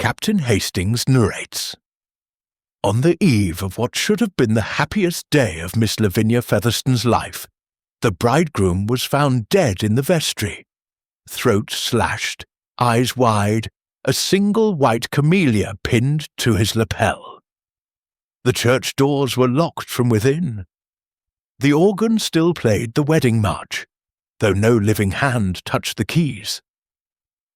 Captain Hastings narrates. On the eve of what should have been the happiest day of Miss Lavinia Featherstone's life, the bridegroom was found dead in the vestry, throat slashed, eyes wide, a single white camellia pinned to his lapel. The church doors were locked from within. The organ still played the wedding march, though no living hand touched the keys.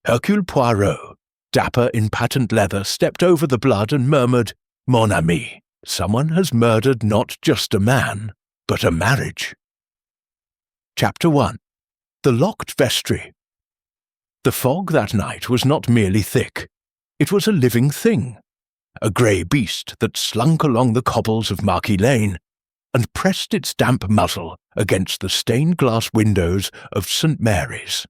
Hercule Poirot, dapper in patent leather, stepped over the blood and murmured, "Mon ami, someone has murdered not just a man, but a marriage." Chapter 1. The Locked Vestry. The fog that night was not merely thick. It was a living thing, a grey beast that slunk along the cobbles of Marquis Lane and pressed its damp muzzle against the stained-glass windows of St. Mary's.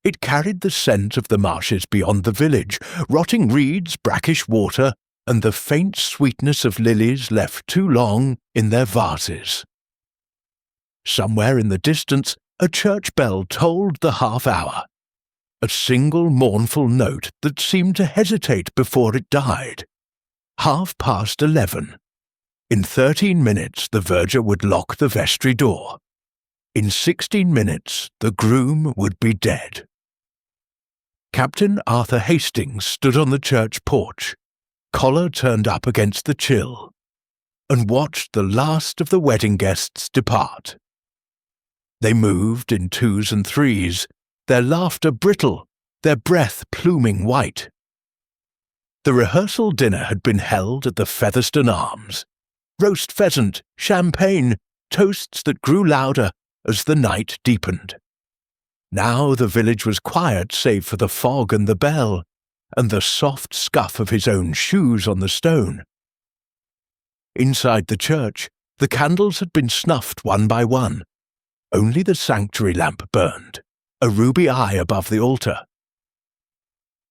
It carried the scent of the marshes beyond the village, rotting reeds, brackish water, and the faint sweetness of lilies left too long in their vases. Somewhere in the distance, a church bell tolled the half-hour, a single mournful note that seemed to hesitate before it died. 11:30. In 13 minutes the verger would lock the vestry door. In 16 minutes the groom would be dead. Captain Arthur Hastings stood on the church porch, collar turned up against the chill, and watched the last of the wedding guests depart. They moved in twos and threes, their laughter brittle, their breath pluming white. The rehearsal dinner had been held at the Featherstone Arms. Roast pheasant, champagne, toasts that grew louder as the night deepened. Now the village was quiet save for the fog and the bell, and the soft scuff of his own shoes on the stone. Inside the church, the candles had been snuffed one by one. Only the sanctuary lamp burned, a ruby eye above the altar.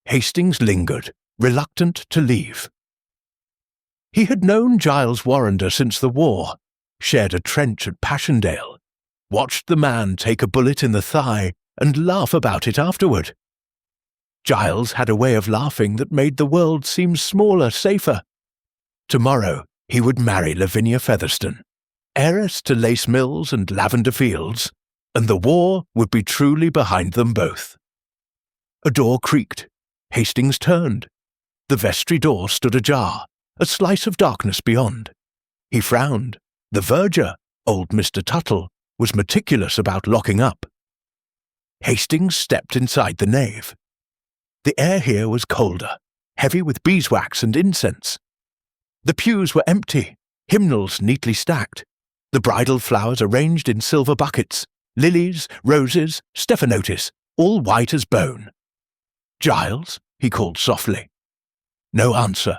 Hastings lingered, reluctant to leave. He had known Giles Warrender since the war, shared a trench at Passchendaele, watched the man take a bullet in the thigh and laugh about it afterward. Giles had a way of laughing that made the world seem smaller, safer. Tomorrow he would marry Lavinia Featherstone, heiress to lace mills and lavender fields, and the war would be truly behind them both. A door creaked. Hastings turned. The vestry door stood ajar, a slice of darkness beyond. He frowned. The verger, old Mr. Tuttle, was meticulous about locking up. Hastings stepped inside the nave. The air here was colder, heavy with beeswax and incense. The pews were empty, hymnals neatly stacked, the bridal flowers arranged in silver buckets, lilies, roses, stephanotis, all white as bone. "Giles?" he called softly. No answer,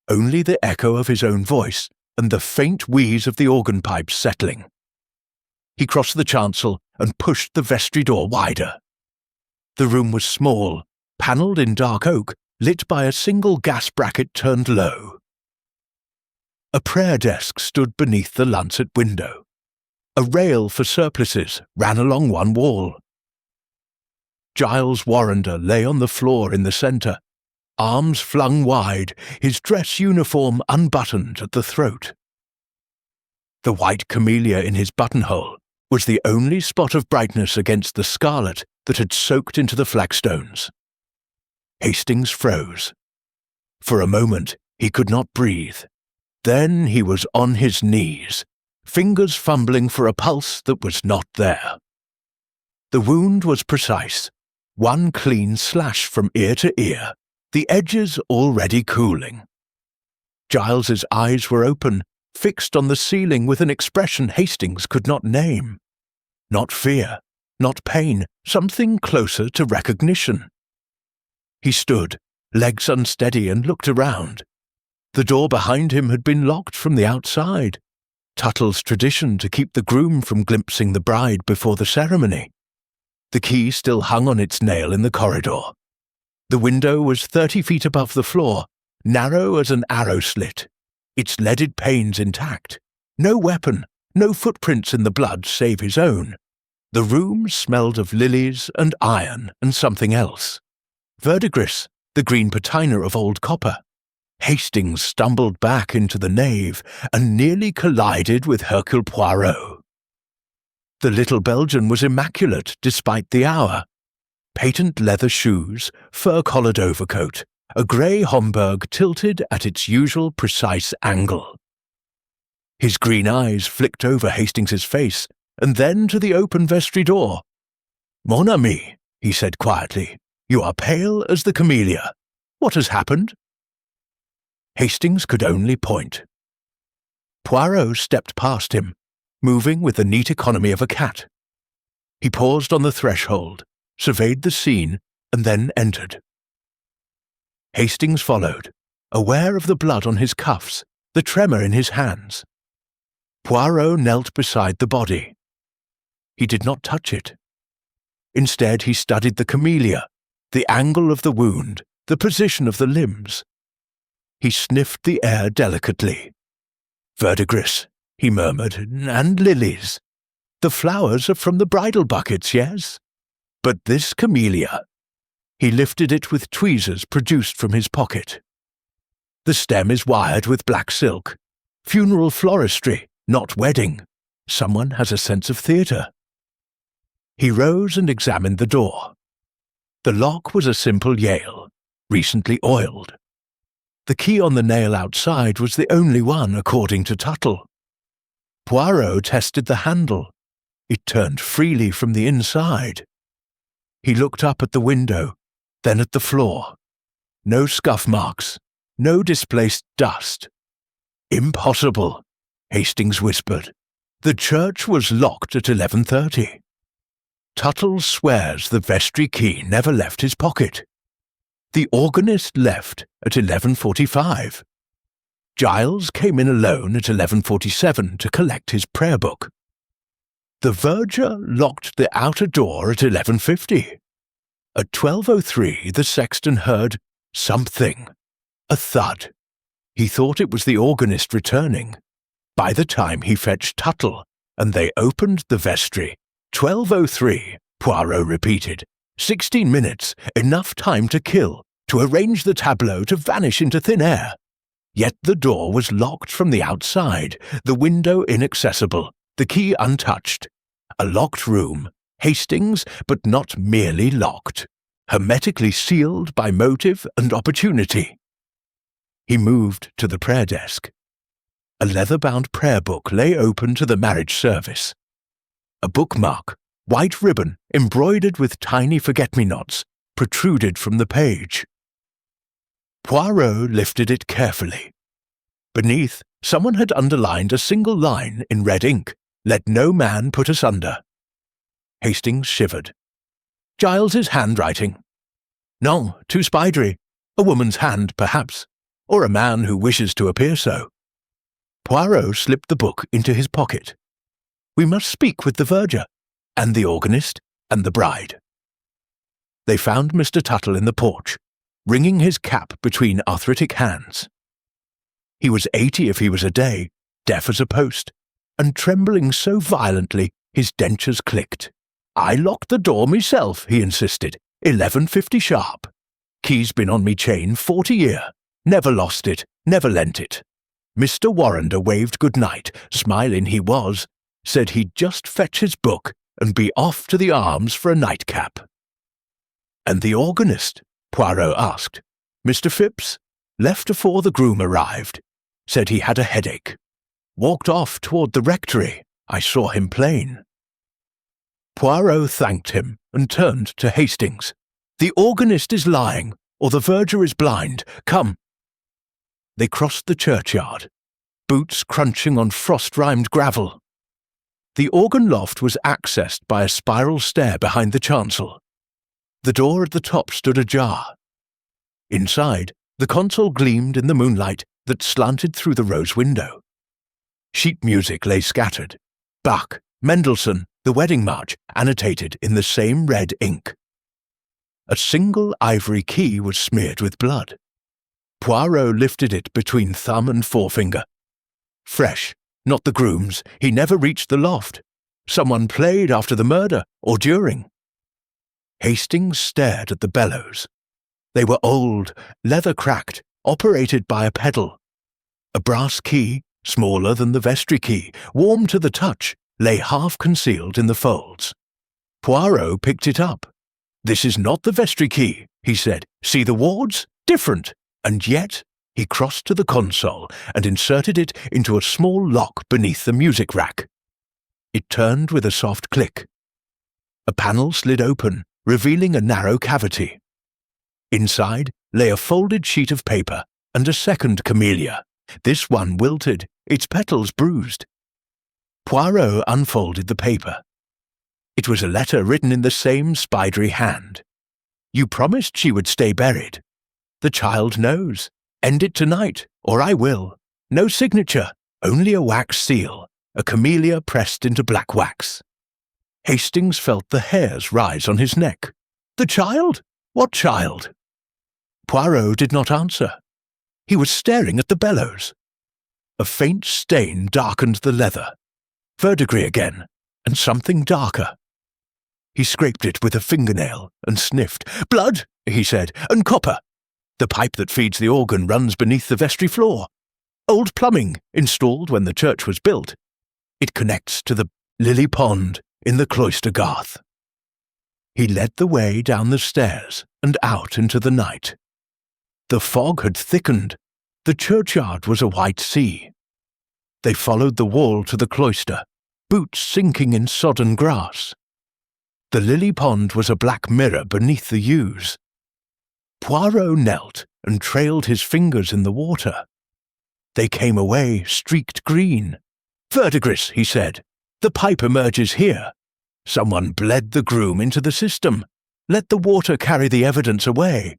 only the echo of his own voice and the faint wheeze of the organ pipes settling. He crossed the chancel and pushed the vestry door wider. The room was small, panelled in dark oak, lit by a single gas bracket turned low. A prayer desk stood beneath the lancet window. A rail for surplices ran along one wall. Giles Warrender lay on the floor in the centre, arms flung wide, his dress uniform unbuttoned at the throat. The white camellia in his buttonhole was the only spot of brightness against the scarlet that had soaked into the flagstones. Hastings froze. For a moment he could not breathe. Then he was on his knees, fingers fumbling for a pulse that was not there. The wound was precise, one clean slash from ear to ear, the edges already cooling. Giles's eyes were open, fixed on the ceiling with an expression Hastings could not name. Not fear, not pain, something closer to recognition. He stood, legs unsteady, and looked around. The door behind him had been locked from the outside, Tuttle's tradition to keep the groom from glimpsing the bride before the ceremony. The key still hung on its nail in the corridor. The window was 30 feet above the floor, narrow as an arrow slit, its leaded panes intact. No weapon, no footprints in the blood save his own. The room smelled of lilies and iron and something else. Verdigris, the green patina of old copper. Hastings stumbled back into the nave and nearly collided with Hercule Poirot. The little Belgian was immaculate despite the hour. Patent leather shoes, fur-collared overcoat, a grey Homburg tilted at its usual precise angle. His green eyes flicked over Hastings's face and then to the open vestry door. "Mon ami," he said quietly, "you are pale as the camellia. What has happened?" Hastings could only point. Poirot stepped past him, moving with the neat economy of a cat. He paused on the threshold, surveyed the scene, and then entered. Hastings followed, aware of the blood on his cuffs, the tremor in his hands. Poirot knelt beside the body. He did not touch it. Instead, he studied the camellia, the angle of the wound, the position of the limbs. He sniffed the air delicately. "Verdigris," he murmured, "and lilies. The flowers are from the bridal buckets, yes? But this camellia—" He lifted it with tweezers produced from his pocket. "The stem is wired with black silk. Funeral floristry, not wedding. Someone has a sense of theatre." He rose and examined the door. The lock was a simple Yale, recently oiled. The key on the nail outside was the only one, according to Tuttle. Poirot tested the handle. It turned freely from the inside. He looked up at the window, then at the floor. No scuff marks, no displaced dust. "Impossible," Hastings whispered. "The church was locked at 11:30. Tuttle swears the vestry key never left his pocket. The organist left at 11:45. Giles came in alone at 11:47 to collect his prayer book. The verger locked the outer door at 11:50. At 12:03 the sexton heard something, a thud. He thought it was the organist returning. By the time he fetched Tuttle and they opened the vestry, 12:03, Poirot repeated. 16 minutes, enough time to kill, to arrange the tableau to vanish into thin air. Yet the door was locked from the outside, the window inaccessible, the key untouched. A locked room, Hastings, but not merely locked, hermetically sealed by motive and opportunity. He moved to the prayer desk. A leather-bound prayer book lay open to the marriage service. A bookmark, white ribbon embroidered with tiny forget-me-nots, protruded from the page. Poirot lifted it carefully. Beneath, someone had underlined a single line in red ink, "Let no man put us under." Hastings shivered. "Giles's handwriting." "No, too spidery. A woman's hand, perhaps, or a man who wishes to appear so." Poirot slipped the book into his pocket. "We must speak with the verger, and the organist, and the bride." They found Mr. Tuttle in the porch, wringing his cap between arthritic hands. He was 80 if he was a day, deaf as a post, and trembling so violently his dentures clicked. "I locked the door myself," he insisted. 11:50 sharp. Key's been on me chain 40 year. Never lost it, never lent it." Mr. Warrender waved good night, smiling he was, said he'd just fetch his book and be off to the Arms for a nightcap. "And the organist?" Poirot asked. "Mr. Phipps? Left afore the groom arrived. Said he had a headache. Walked off toward the rectory. I saw him plain." Poirot thanked him and turned to Hastings. "The organist is lying, or the verger is blind. Come." They crossed the churchyard, boots crunching on frost-rimed gravel. The organ loft was accessed by a spiral stair behind the chancel. The door at the top stood ajar. Inside, the console gleamed in the moonlight that slanted through the rose window. Sheet music lay scattered. Bach, Mendelssohn, the wedding march, annotated in the same red ink. A single ivory key was smeared with blood. Poirot lifted it between thumb and forefinger. Fresh, not the groom's. He never reached the loft. Someone played after the murder, or during. Hastings stared at the bellows. They were old, leather-cracked, operated by a pedal. A brass key, smaller than the vestry key, warm to the touch, lay half-concealed in the folds. Poirot picked it up. "This is not the vestry key," he said. "See the wards? Different." And yet he crossed to the console and inserted it into a small lock beneath the music rack. It turned with a soft click. A panel slid open, revealing a narrow cavity. Inside lay a folded sheet of paper and a second camellia, this one wilted, its petals bruised. Poirot unfolded the paper. It was a letter written in the same spidery hand. "You promised she would stay buried. The child knows. End it tonight, or I will. No signature, only a wax seal, a camellia pressed into black wax." Hastings felt the hairs rise on his neck. "The child? What child?" Poirot did not answer. He was staring at the bellows. A faint stain darkened the leather. Verdigris again, and something darker. He scraped it with a fingernail and sniffed. "Blood," he said, "and copper. The pipe that feeds the organ runs beneath the vestry floor. Old plumbing, installed when the church was built. It connects to the lily pond in the cloister garth." He led the way down the stairs and out into the night. The fog had thickened. The churchyard was a white sea. They followed the wall to the cloister, boots sinking in sodden grass. The lily pond was a black mirror beneath the yews. Poirot knelt and trailed his fingers in the water. They came away streaked green. "Verdigris," he said. "The pipe emerges here. Someone bled the groom into the system. Let the water carry the evidence away.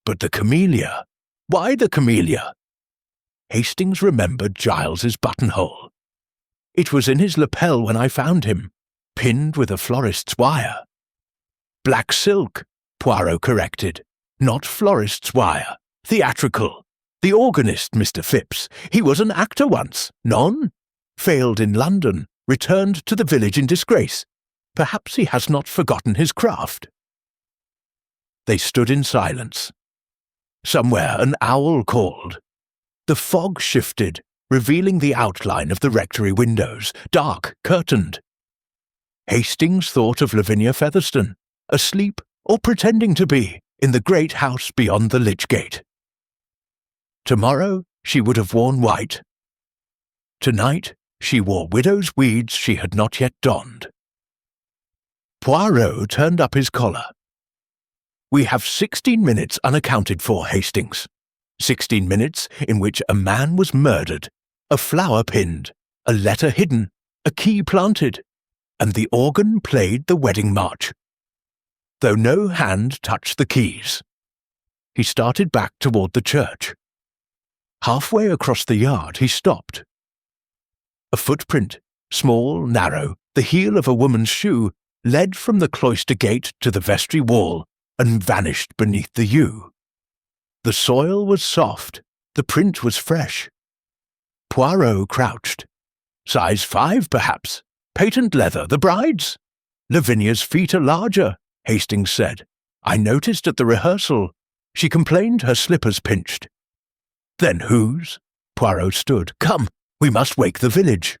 But the camellia? Why the camellia?" Hastings remembered Giles's buttonhole. "It was in his lapel when I found him, pinned with a florist's wire." "Black silk," Poirot corrected. "Not florist's wire. Theatrical. The organist, Mr. Phipps. He was an actor once. Non? Failed in London. Returned to the village in disgrace. Perhaps he has not forgotten his craft." They stood in silence. Somewhere an owl called. The fog shifted, revealing the outline of the rectory windows, dark, curtained. Hastings thought of Lavinia Featherstone, asleep or pretending to be, in the great house beyond the Lich Gate. Tomorrow she would have worn white. Tonight she wore widow's weeds she had not yet donned. Poirot turned up his collar. "We have 16 minutes unaccounted for, Hastings. 16 minutes in which a man was murdered, a flower pinned, a letter hidden, a key planted, and the organ played the wedding march, though no hand touched the keys." He started back toward the church. Halfway across the yard he stopped. A footprint, small, narrow, the heel of a woman's shoe, led from the cloister gate to the vestry wall and vanished beneath the yew. The soil was soft, the print was fresh. Poirot crouched. "Size 5, perhaps. Patent leather, the bride's." "Lavinia's feet are larger," Hastings said. "I noticed at the rehearsal. She complained her slippers pinched." "Then whose?" Poirot stood. "Come, we must wake the village."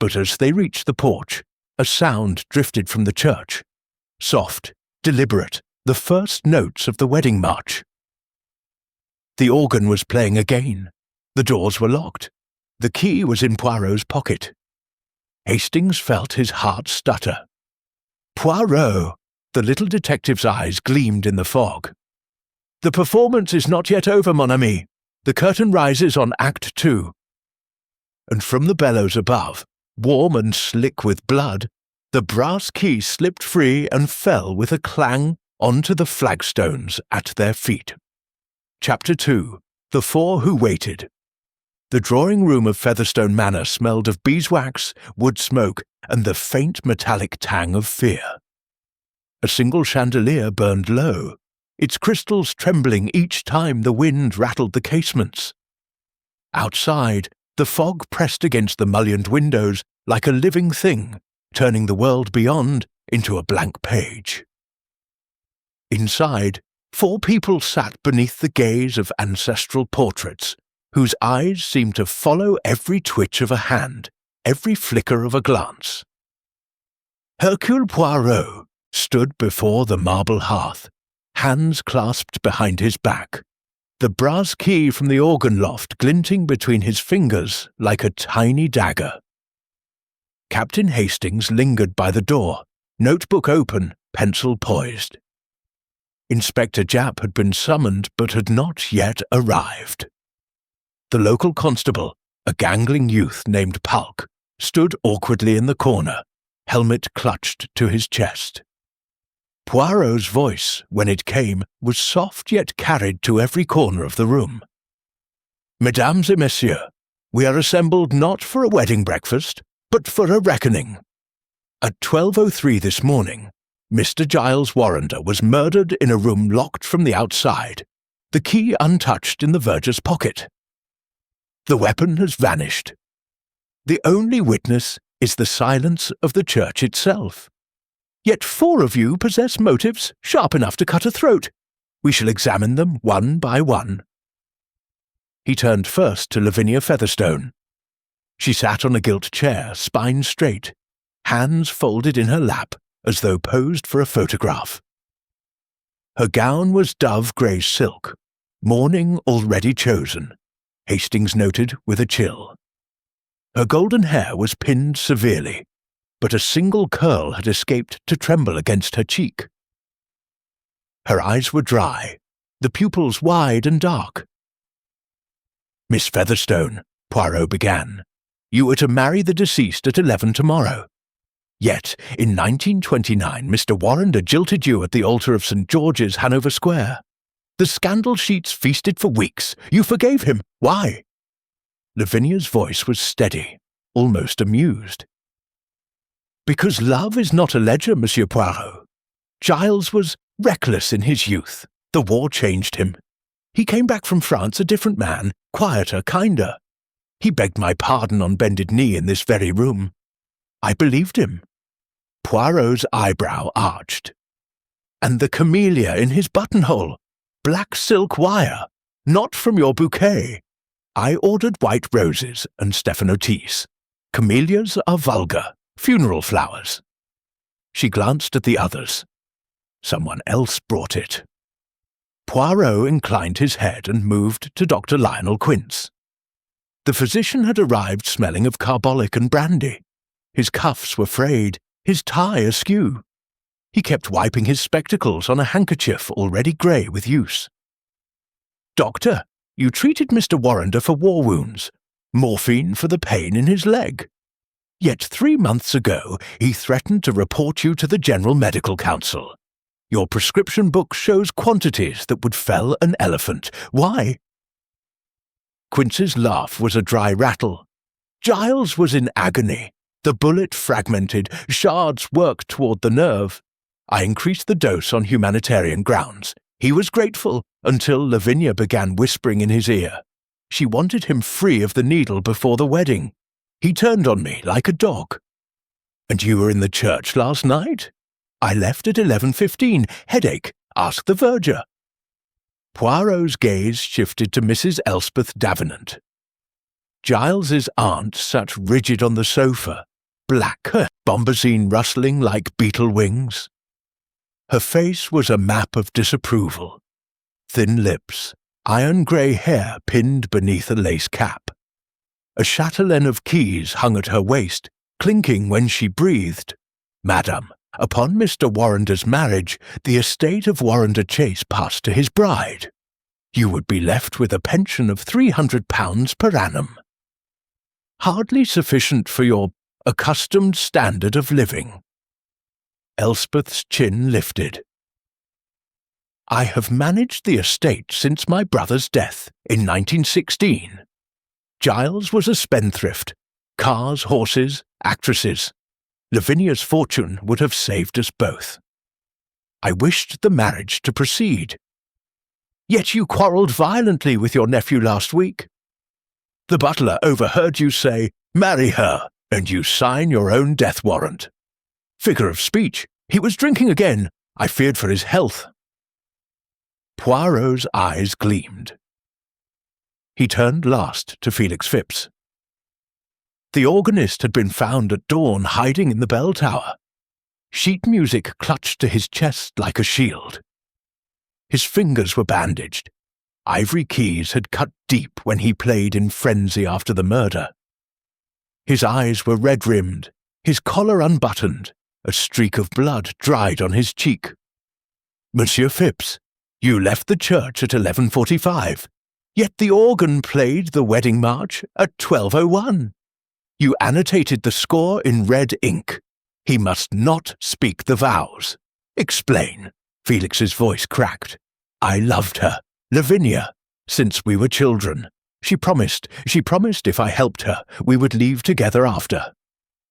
But as they reached the porch, a sound drifted from the church. Soft, deliberate, the first notes of the wedding march. The organ was playing again. The doors were locked. The key was in Poirot's pocket. Hastings felt his heart stutter. "Poirot!" The little detective's eyes gleamed in the fog. "The performance is not yet over, mon ami. The curtain rises on Act 2. And from the bellows above, warm and slick with blood, the brass key slipped free and fell with a clang onto the flagstones at their feet. Chapter 2. The Four Who Waited. The drawing-room of Featherstone Manor smelled of beeswax, wood smoke, and the faint metallic tang of fear. A single chandelier burned low, its crystals trembling each time the wind rattled the casements. Outside, the fog pressed against the mullioned windows like a living thing, turning the world beyond into a blank page. Inside, 4 people sat beneath the gaze of ancestral portraits, whose eyes seemed to follow every twitch of a hand, every flicker of a glance. Hercule Poirot stood before the marble hearth, hands clasped behind his back, the brass key from the organ loft glinting between his fingers like a tiny dagger. Captain Hastings lingered by the door, notebook open, pencil poised. Inspector Japp had been summoned but had not yet arrived. The local constable, a gangling youth named Palk, stood awkwardly in the corner, helmet clutched to his chest. Poirot's voice, when it came, was soft yet carried to every corner of the room. "Mesdames et messieurs, we are assembled not for a wedding breakfast, but for a reckoning. At 12:03 this morning, Mr. Giles Warrender was murdered in a room locked from the outside, the key untouched in the verger's pocket. The weapon has vanished. The only witness is the silence of the church itself. Yet 4 of you possess motives sharp enough to cut a throat. We shall examine them one by one." He turned first to Lavinia Featherstone. She sat on a gilt chair, spine straight, hands folded in her lap, as though posed for a photograph. Her gown was dove-grey silk, mourning already chosen, Hastings noted with a chill. Her golden hair was pinned severely, but a single curl had escaped to tremble against her cheek. Her eyes were dry, the pupils wide and dark. "Miss Featherstone," Poirot began, "you are to marry the deceased at 11 tomorrow. Yet, in 1929, Mr. Warrender jilted you at the altar of St. George's, Hanover Square. The scandal sheets feasted for weeks. You forgave him. Why?" Lavinia's voice was steady, almost amused. "Because love is not a ledger, Monsieur Poirot. Giles was reckless in his youth. The war changed him. He came back from France a different man, quieter, kinder. He begged my pardon on bended knee in this very room. I believed him." Poirot's eyebrow arched. "And the camellia in his buttonhole, black silk wire, not from your bouquet. I ordered white roses and stephanotis. Camellias are vulgar, funeral flowers." She glanced at the others. Someone else brought it. Poirot inclined his head and moved to Dr. Lionel Quince. The physician had arrived smelling of carbolic and brandy. His cuffs were frayed, his tie askew. He kept wiping his spectacles on a handkerchief already grey with use. "Doctor, you treated Mr. Warrender for war wounds, morphine for the pain in his leg. Yet 3 months ago he threatened to report you to the General Medical Council. Your prescription book shows quantities that would fell an elephant. Why?" Quince's laugh was a dry rattle. "Giles was in agony. The bullet fragmented, shards worked toward the nerve. I increased the dose on humanitarian grounds. He was grateful until Lavinia began whispering in his ear. She wanted him free of the needle before the wedding. He turned on me like a dog. And you were in the church last night? I left at 11:15. Headache. Ask the verger." Poirot's gaze shifted to Mrs. Elspeth Davenant. Giles's aunt sat rigid on the sofa, black, her bombazine rustling like beetle wings. Her face was a map of disapproval. Thin lips, iron-grey hair pinned beneath a lace cap. A chatelaine of keys hung at her waist, clinking when she breathed. "Madam, upon Mr. Warrender's marriage, the estate of Warrender Chase passed to his bride. You would be left with a pension of £300 per annum. Hardly sufficient for your accustomed standard of living." Elspeth's chin lifted. "I have managed the estate since my brother's death in 1916. Giles was a spendthrift. Cars, horses, actresses. Lavinia's fortune would have saved us both. I wished the marriage to proceed. Yet you quarrelled violently with your nephew last week. The butler overheard you say, 'Marry her,' and you sign your own death warrant. Figure of speech. He was drinking again. I feared for his health." Poirot's eyes gleamed. He turned last to Felix Phipps. The organist had been found at dawn hiding in the bell tower. Sheet music clutched to his chest like a shield. His fingers were bandaged. Ivory keys had cut deep when he played in frenzy after the murder. His eyes were red-rimmed, his collar unbuttoned, a streak of blood dried on his cheek. "Monsieur Phipps, you left the church at 11:45, yet the organ played the wedding march at 12:01. You annotated the score in red ink. He must not speak the vows. Explain." Felix's voice cracked. "I loved her, Lavinia, since we were children. She promised if I helped her, we would leave together after.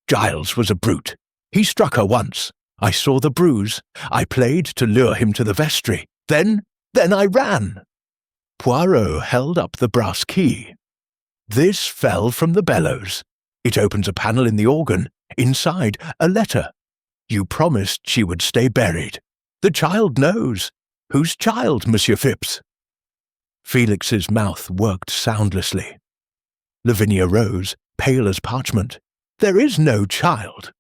Giles was a brute. He struck her once. I saw the bruise. I played to lure him to the vestry. Then I ran." Poirot held up the brass key. "This fell from the bellows. It opens a panel in the organ. Inside, a letter. You promised she would stay buried. The child knows. Whose child, Monsieur Phipps?" Felix's mouth worked soundlessly. Lavinia rose, pale as parchment. "There is no child.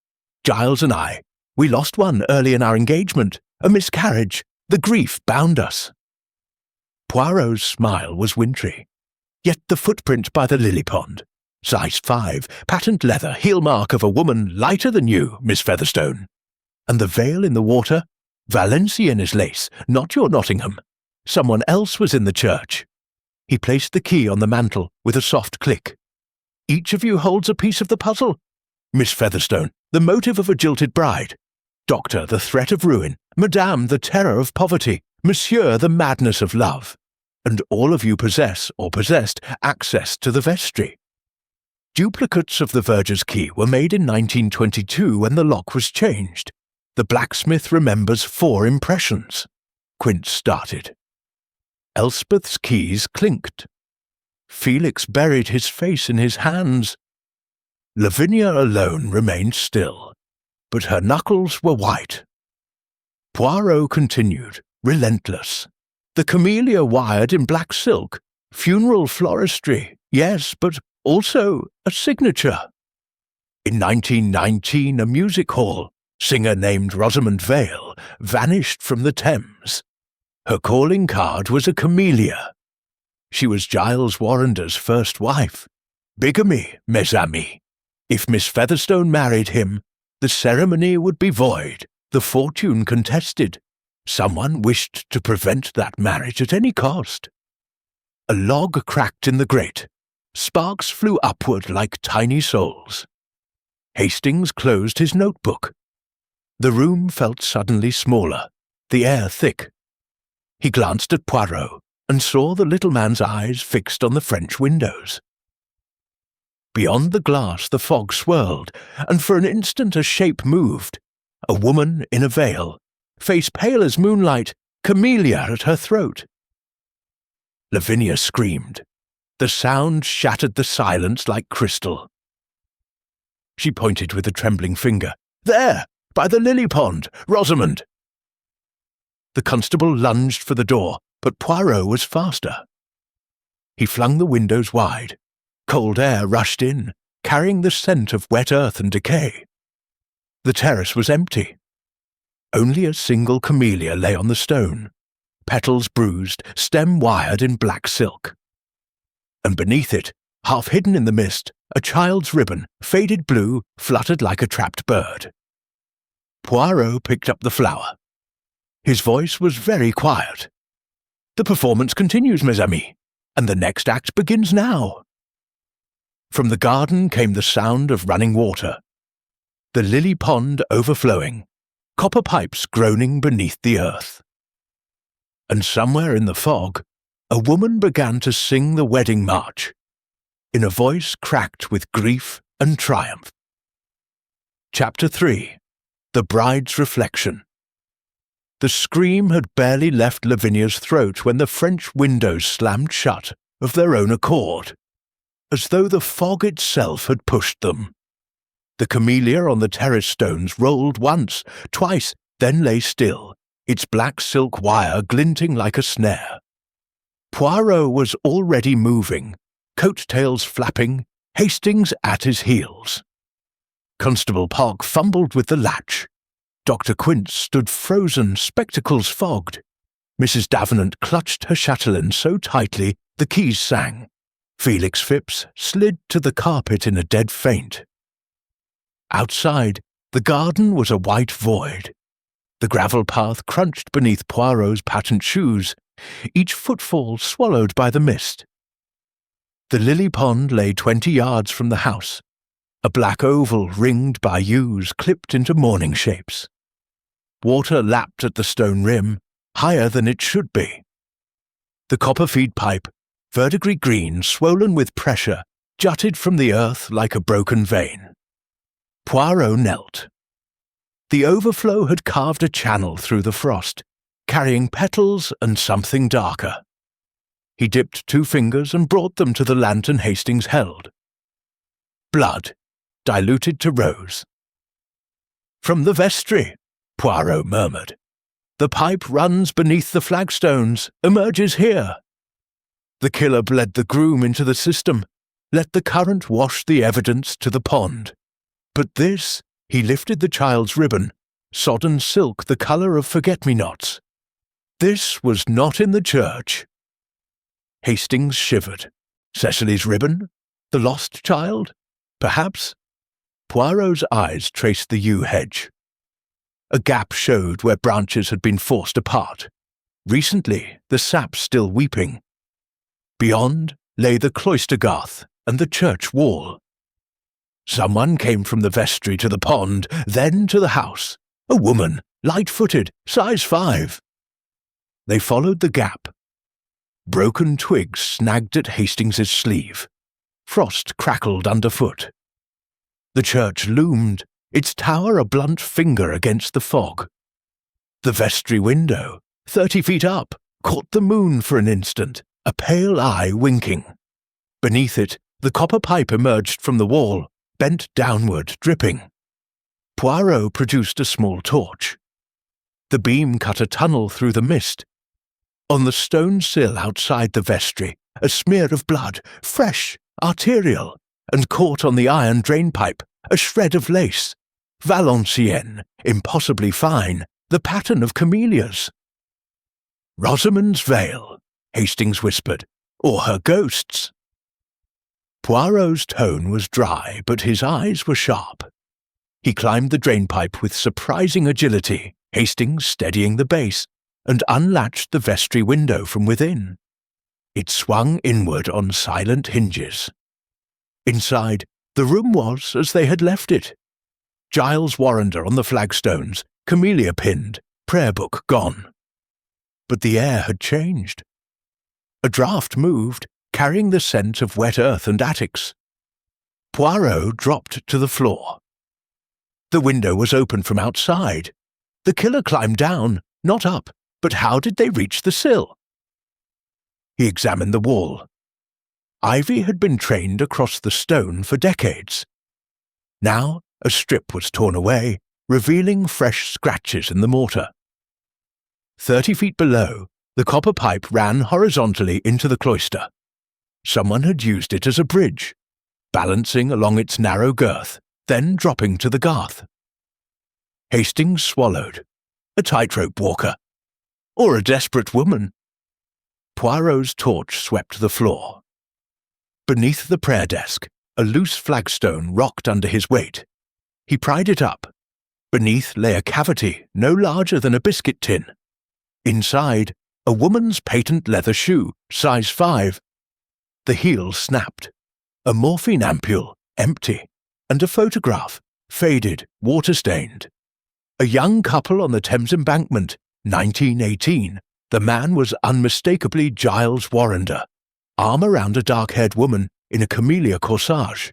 Giles and I, we lost one early in our engagement, a miscarriage. The grief bound us." Poirot's smile was wintry. Yet the footprint by the lily pond, size 5, patent leather, heel mark of a woman lighter than you, Miss Featherstone. And the veil in the water, Valenciennes lace, not your Nottingham. Someone else was in the church. He placed the key on the mantel with a soft click. "Each of you holds a piece of the puzzle. Miss Featherstone, the motive of a jilted bride. Doctor, the threat of ruin. Madame, the terror of poverty. Monsieur, the madness of love. And all of you possess, or possessed, access to the vestry. Duplicates of the verger's key were made in 1922 when the lock was changed. The blacksmith remembers 4 impressions." Quince started. Elspeth's keys clinked. Felix buried his face in his hands. Lavinia alone remained still, but her knuckles were white. Poirot continued, relentless. "The camellia wired in black silk, funeral floristry, yes, but also a signature. In 1919, a music hall, singer named Rosamond Vale, vanished from the Thames. Her calling card was a camellia. She was Giles Warrender's first wife. Bigamy, mes amis. If Miss Featherstone married him, the ceremony would be void, the fortune contested. Someone wished to prevent that marriage at any cost." A log cracked in the grate. Sparks flew upward like tiny souls. Hastings closed his notebook. The room felt suddenly smaller, the air thick. He glanced at Poirot and saw the little man's eyes fixed on the French windows. Beyond the glass the fog swirled, and for an instant a shape moved. A woman in a veil, face pale as moonlight, camellia at her throat. Lavinia screamed. The sound shattered the silence like crystal. She pointed with a trembling finger. "There, by the lily pond, Rosamond!" The constable lunged for the door, but Poirot was faster. He flung the windows wide. Cold air rushed in, carrying the scent of wet earth and decay. The terrace was empty. Only a single camellia lay on the stone, petals bruised, stem wired in black silk. And beneath it, half hidden in the mist, a child's ribbon, faded blue, fluttered like a trapped bird. Poirot picked up the flower. His voice was very quiet. "The performance continues, mes amis, and the next act begins now." From the garden came the sound of running water, the lily pond overflowing, copper pipes groaning beneath the earth. And somewhere in the fog, a woman began to sing the wedding march, in a voice cracked with grief and triumph. Chapter 3. The Bride's Reflection. The scream had barely left Lavinia's throat when the French windows slammed shut of their own accord, as though the fog itself had pushed them. The camellia on the terrace stones rolled once, twice, then lay still, its black silk wire glinting like a snare. Poirot was already moving, coat-tails flapping, Hastings at his heels. Constable Pog fumbled with the latch. Dr. Quince stood frozen, spectacles fogged. Mrs. Davenant clutched her chatelaine so tightly the keys sang. Felix Phipps slid to the carpet in a dead faint. Outside, the garden was a white void. The gravel path crunched beneath Poirot's patent shoes, each footfall swallowed by the mist. The lily pond lay 20 yards from the house, a black oval ringed by yews clipped into morning shapes. Water lapped at the stone rim, higher than it should be. The copper-feed pipe, verdigris green, swollen with pressure, jutted from the earth like a broken vein. Poirot knelt. The overflow had carved a channel through the frost, carrying petals and something darker. He dipped 2 fingers and brought them to the lantern Hastings held. Blood, diluted to rose. "From the vestry," Poirot murmured. "The pipe runs beneath the flagstones, emerges here." The killer bled the groom into the system, let the current wash the evidence to the pond. But this, he lifted the child's ribbon, sodden silk the colour of forget-me-nots. This was not in the church. Hastings shivered. Cecily's ribbon? The lost child? Perhaps? Poirot's eyes traced the yew hedge. A gap showed where branches had been forced apart. Recently, the sap still weeping. Beyond lay the cloister garth and the church wall. Someone came from the vestry to the pond, then to the house. A woman, light-footed, size 5. They followed the gap. Broken twigs snagged at Hastings's sleeve. Frost crackled underfoot. The church loomed, its tower a blunt finger against the fog. The vestry window, 30 feet up, caught the moon for an instant, a pale eye winking. Beneath it, the copper pipe emerged from the wall, bent downward, dripping. Poirot produced a small torch. The beam cut a tunnel through the mist. On the stone sill outside the vestry, a smear of blood, fresh, arterial, and caught on the iron drainpipe, a shred of lace. Valenciennes, impossibly fine, the pattern of camellias. "Rosamond's veil," Hastings whispered, "or her ghost's." Poirot's tone was dry, but his eyes were sharp. He climbed the drainpipe with surprising agility, Hastings steadying the base, and unlatched the vestry window from within. It swung inward on silent hinges. Inside, the room was as they had left it. Giles Warrender on the flagstones, camellia pinned, prayer book gone. But the air had changed. A draught moved, carrying the scent of wet earth and attics. Poirot dropped to the floor. The window was open from outside. The killer climbed down, not up, but how did they reach the sill? He examined the wall. Ivy had been trained across the stone for decades. Now a strip was torn away, revealing fresh scratches in the mortar. 30 feet below, the copper pipe ran horizontally into the cloister. Someone had used it as a bridge, balancing along its narrow girth, then dropping to the garth. Hastings swallowed. A tightrope walker. Or a desperate woman. Poirot's torch swept the floor. Beneath the prayer desk, a loose flagstone rocked under his weight. He pried it up. Beneath lay a cavity no larger than a biscuit tin. Inside, a woman's patent leather shoe, size 5. The heel snapped. A morphine ampule, empty, and a photograph, faded, water-stained. A young couple on the Thames Embankment, 1918. The man was unmistakably Giles Warrender, arm around a dark-haired woman in a camellia corsage.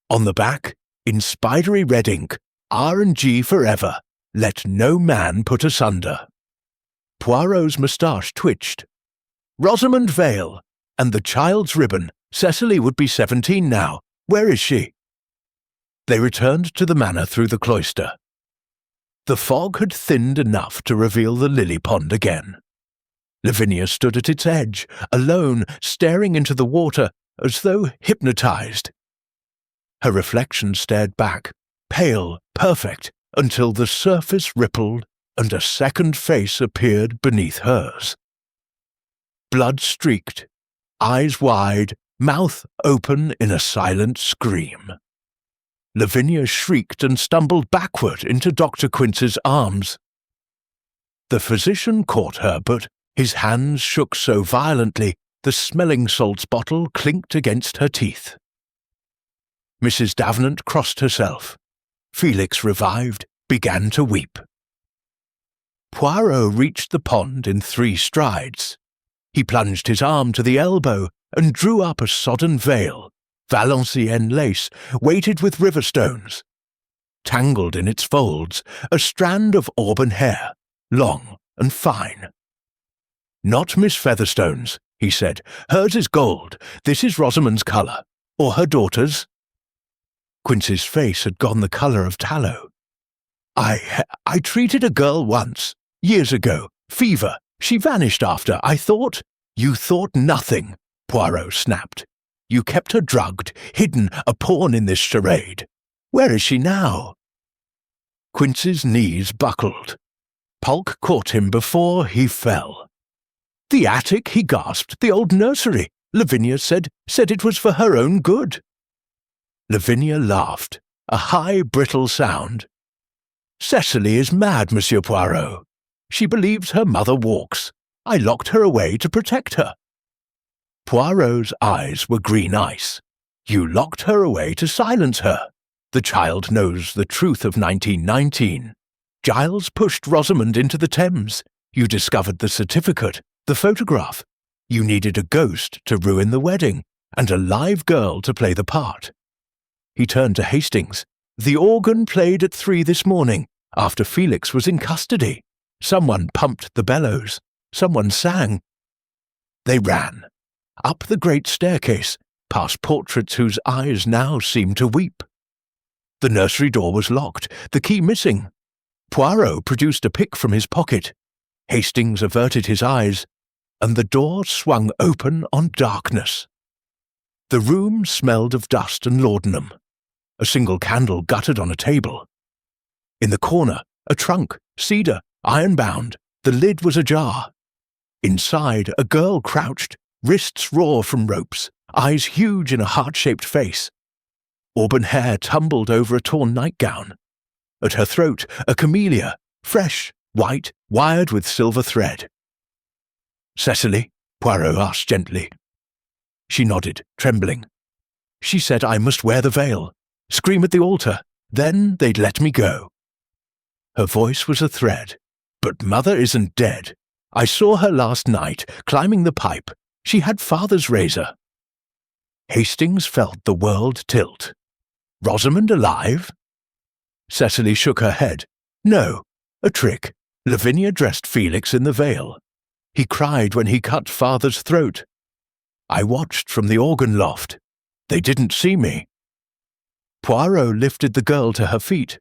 On the back, in spidery red ink, R&G forever, let no man put asunder. Poirot's moustache twitched. Rosamond Vale, and the child's ribbon. Cecily would be 17 now. Where is she? They returned to the manor through the cloister. The fog had thinned enough to reveal the lily pond again. Lavinia stood at its edge, alone, staring into the water as though hypnotized. Her reflection stared back, pale, perfect, until the surface rippled and a second face appeared beneath hers. Blood-streaked, eyes wide, mouth open in a silent scream. Lavinia shrieked and stumbled backward into Dr. Quince's arms. The physician caught her, but his hands shook so violently the smelling salts bottle clinked against her teeth. Mrs. Davenant crossed herself. Felix revived, began to weep. Poirot reached the pond in 3 strides. He plunged his arm to the elbow and drew up a sodden veil, Valenciennes lace, weighted with river stones. Tangled in its folds, a strand of auburn hair, long and fine. "Not Miss Featherstone's," he said. "Hers is gold. This is Rosamond's colour. Or her daughter's." Quince's face had gone the colour of tallow. I treated a girl once, years ago. Fever. She vanished after. I thought—" "You thought nothing," Poirot snapped. "You kept her drugged, hidden, a pawn in this charade. Where is she now?" Quince's knees buckled. Polk caught him before he fell. "The attic," he gasped. "The old nursery. Lavinia said it was for her own good." Lavinia laughed, a high, brittle sound. "Cecily is mad, Monsieur Poirot. She believes her mother walks. I locked her away to protect her." Poirot's eyes were green ice. "You locked her away to silence her. The child knows the truth of 1919. Giles pushed Rosamond into the Thames. You discovered the certificate, the photograph. You needed a ghost to ruin the wedding, and a live girl to play the part." He turned to Hastings. "The organ played at 3 this morning, after Felix was in custody. Someone pumped the bellows. Someone sang." They ran. Up the great staircase, past portraits whose eyes now seemed to weep. The nursery door was locked, the key missing. Poirot produced a pick from his pocket. Hastings averted his eyes, and the door swung open on darkness. The room smelled of dust and laudanum. A single candle guttered on a table. In the corner, a trunk, cedar, iron-bound. The lid was ajar. Inside, a girl crouched, wrists raw from ropes, eyes huge in a heart-shaped face. Auburn hair tumbled over a torn nightgown. At her throat, a camellia, fresh, white, wired with silver thread. "Cecily?" Poirot asked gently. She nodded, trembling. "She said I must wear the veil, scream at the altar, then they'd let me go." Her voice was a thread. "But Mother isn't dead. I saw her last night, climbing the pipe. She had Father's razor." Hastings felt the world tilt. Rosamond alive? Cecily shook her head. "No, a trick. Lavinia dressed Felix in the veil. He cried when he cut Father's throat. I watched from the organ loft. They didn't see me." Poirot lifted the girl to her feet.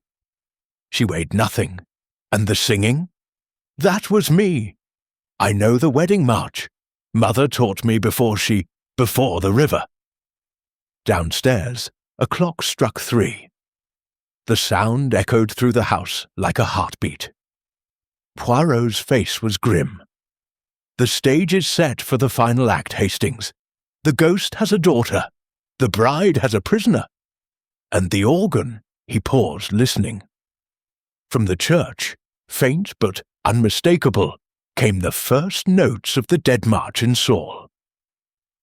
She weighed nothing. "And the singing?" "That was me. I know the wedding march. Mother taught me before the river." Downstairs, a clock struck 3. The sound echoed through the house like a heartbeat. Poirot's face was grim. "The stage is set for the final act, Hastings. The ghost has a daughter. The bride has a prisoner. And the organ—" He paused, listening. From the church, faint but unmistakable, came the first notes of the Dead March in Saul.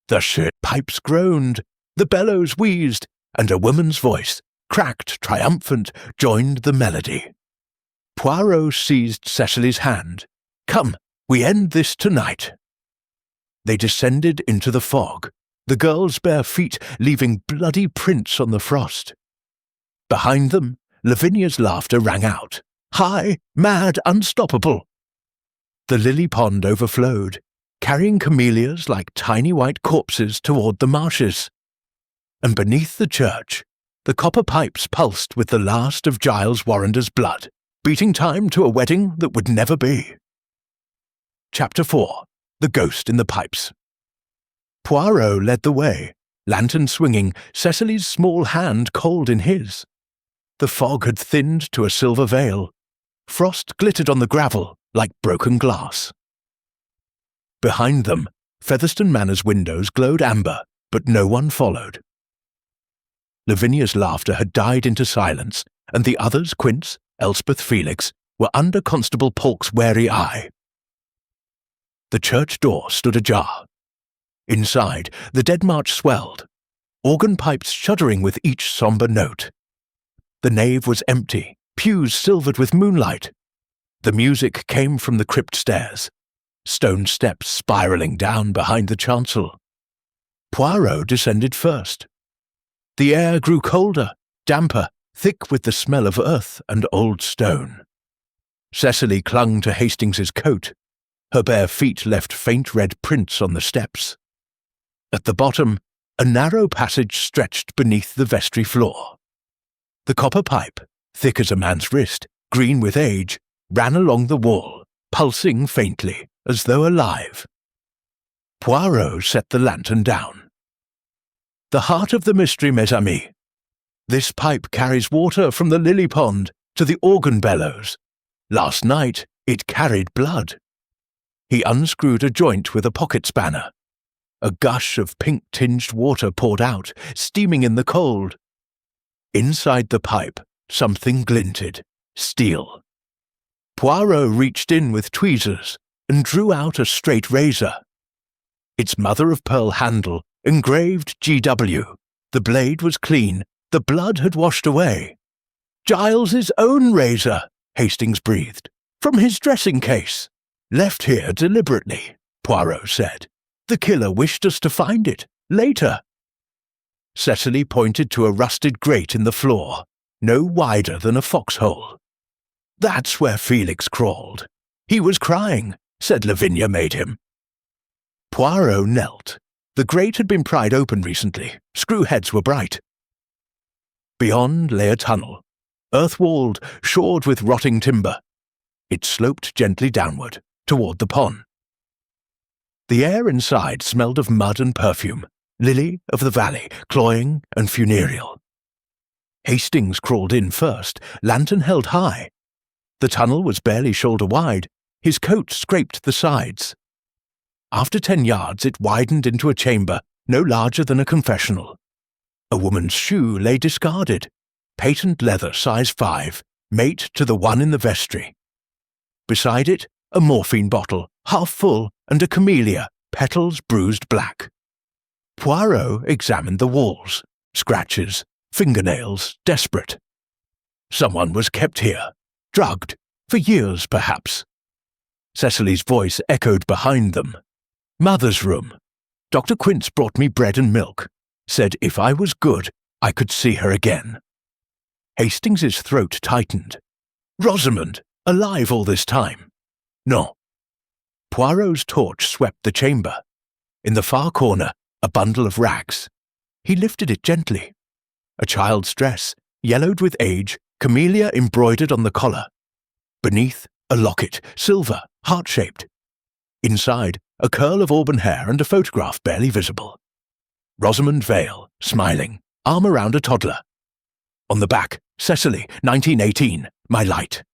The shit pipes groaned, the bellows wheezed, and a woman's voice, cracked, triumphant, joined the melody. Poirot seized Cecily's hand. "Come, we end this tonight." They descended into the fog, the girl's bare feet leaving bloody prints on the frost. Behind them, Lavinia's laughter rang out, high, mad, unstoppable. The lily pond overflowed, carrying camellias like tiny white corpses toward the marshes. And beneath the church, the copper pipes pulsed with the last of Giles Warrender's blood, beating time to a wedding that would never be. Chapter 4. The Ghost in the Pipes. Poirot led the way, lantern swinging, Cecily's small hand cold in his. The fog had thinned to a silver veil. Frost glittered on the gravel like broken glass. Behind them, Featherstone Manor's windows glowed amber, but no one followed. Lavinia's laughter had died into silence, and the others, Quince, Elspeth, Felix, were under Constable Polk's wary eye. The church door stood ajar. Inside, the Dead March swelled, organ pipes shuddering with each sombre note. The nave was empty, pews silvered with moonlight. The music came from the crypt stairs, stone steps spiralling down behind the chancel. Poirot descended first. The air grew colder, damper, thick with the smell of earth and old stone. Cecily clung to Hastings's coat. Her bare feet left faint red prints on the steps. At the bottom, a narrow passage stretched beneath the vestry floor. The copper pipe, thick as a man's wrist, green with age, ran along the wall, pulsing faintly, as though alive. Poirot set the lantern down. The heart of the mystery, mes amis. This pipe carries water from the lily pond to the organ bellows. Last night it carried blood. He unscrewed a joint with a pocket spanner. A gush of pink-tinged water poured out, steaming in the cold. Inside the pipe, something glinted, steel. Poirot reached in with tweezers and drew out a straight razor. Its mother-of-pearl handle engraved GW. The blade was clean. The blood had washed away. Giles's own razor, Hastings breathed, from his dressing case. Left here deliberately, Poirot said. The killer wished us to find it, later. Cecily pointed to a rusted grate in the floor, no wider than a foxhole. That's where Felix crawled. He was crying, said Lavinia made him. Poirot knelt. The grate had been pried open recently. Screw heads were bright. Beyond lay a tunnel, earth-walled, shored with rotting timber. It sloped gently downward, toward the pond. The air inside smelled of mud and perfume, lily of the valley, cloying and funereal. Hastings crawled in first, lantern held high. The tunnel was barely shoulder wide. His coat scraped the sides. After 10 yards it widened into a chamber no larger than a confessional. A woman's shoe lay discarded, patent leather size 5, mate to the one in the vestry. Beside it, a morphine bottle, half full, and a camellia, petals bruised black. Poirot examined the walls, scratches, fingernails, desperate. Someone was kept here, drugged, for years perhaps. Cecily's voice echoed behind them. Mother's room. Dr. Quince brought me bread and milk. Said if I was good, I could see her again. Hastings's throat tightened. Rosamond, alive all this time? No. Poirot's torch swept the chamber. In the far corner, a bundle of rags. He lifted it gently. A child's dress, yellowed with age, camellia embroidered on the collar. Beneath, a locket, silver, heart-shaped. Inside, a curl of auburn hair and a photograph barely visible. Rosamond Vale, smiling, arm around a toddler. On the back, Cecily, 1918, my light.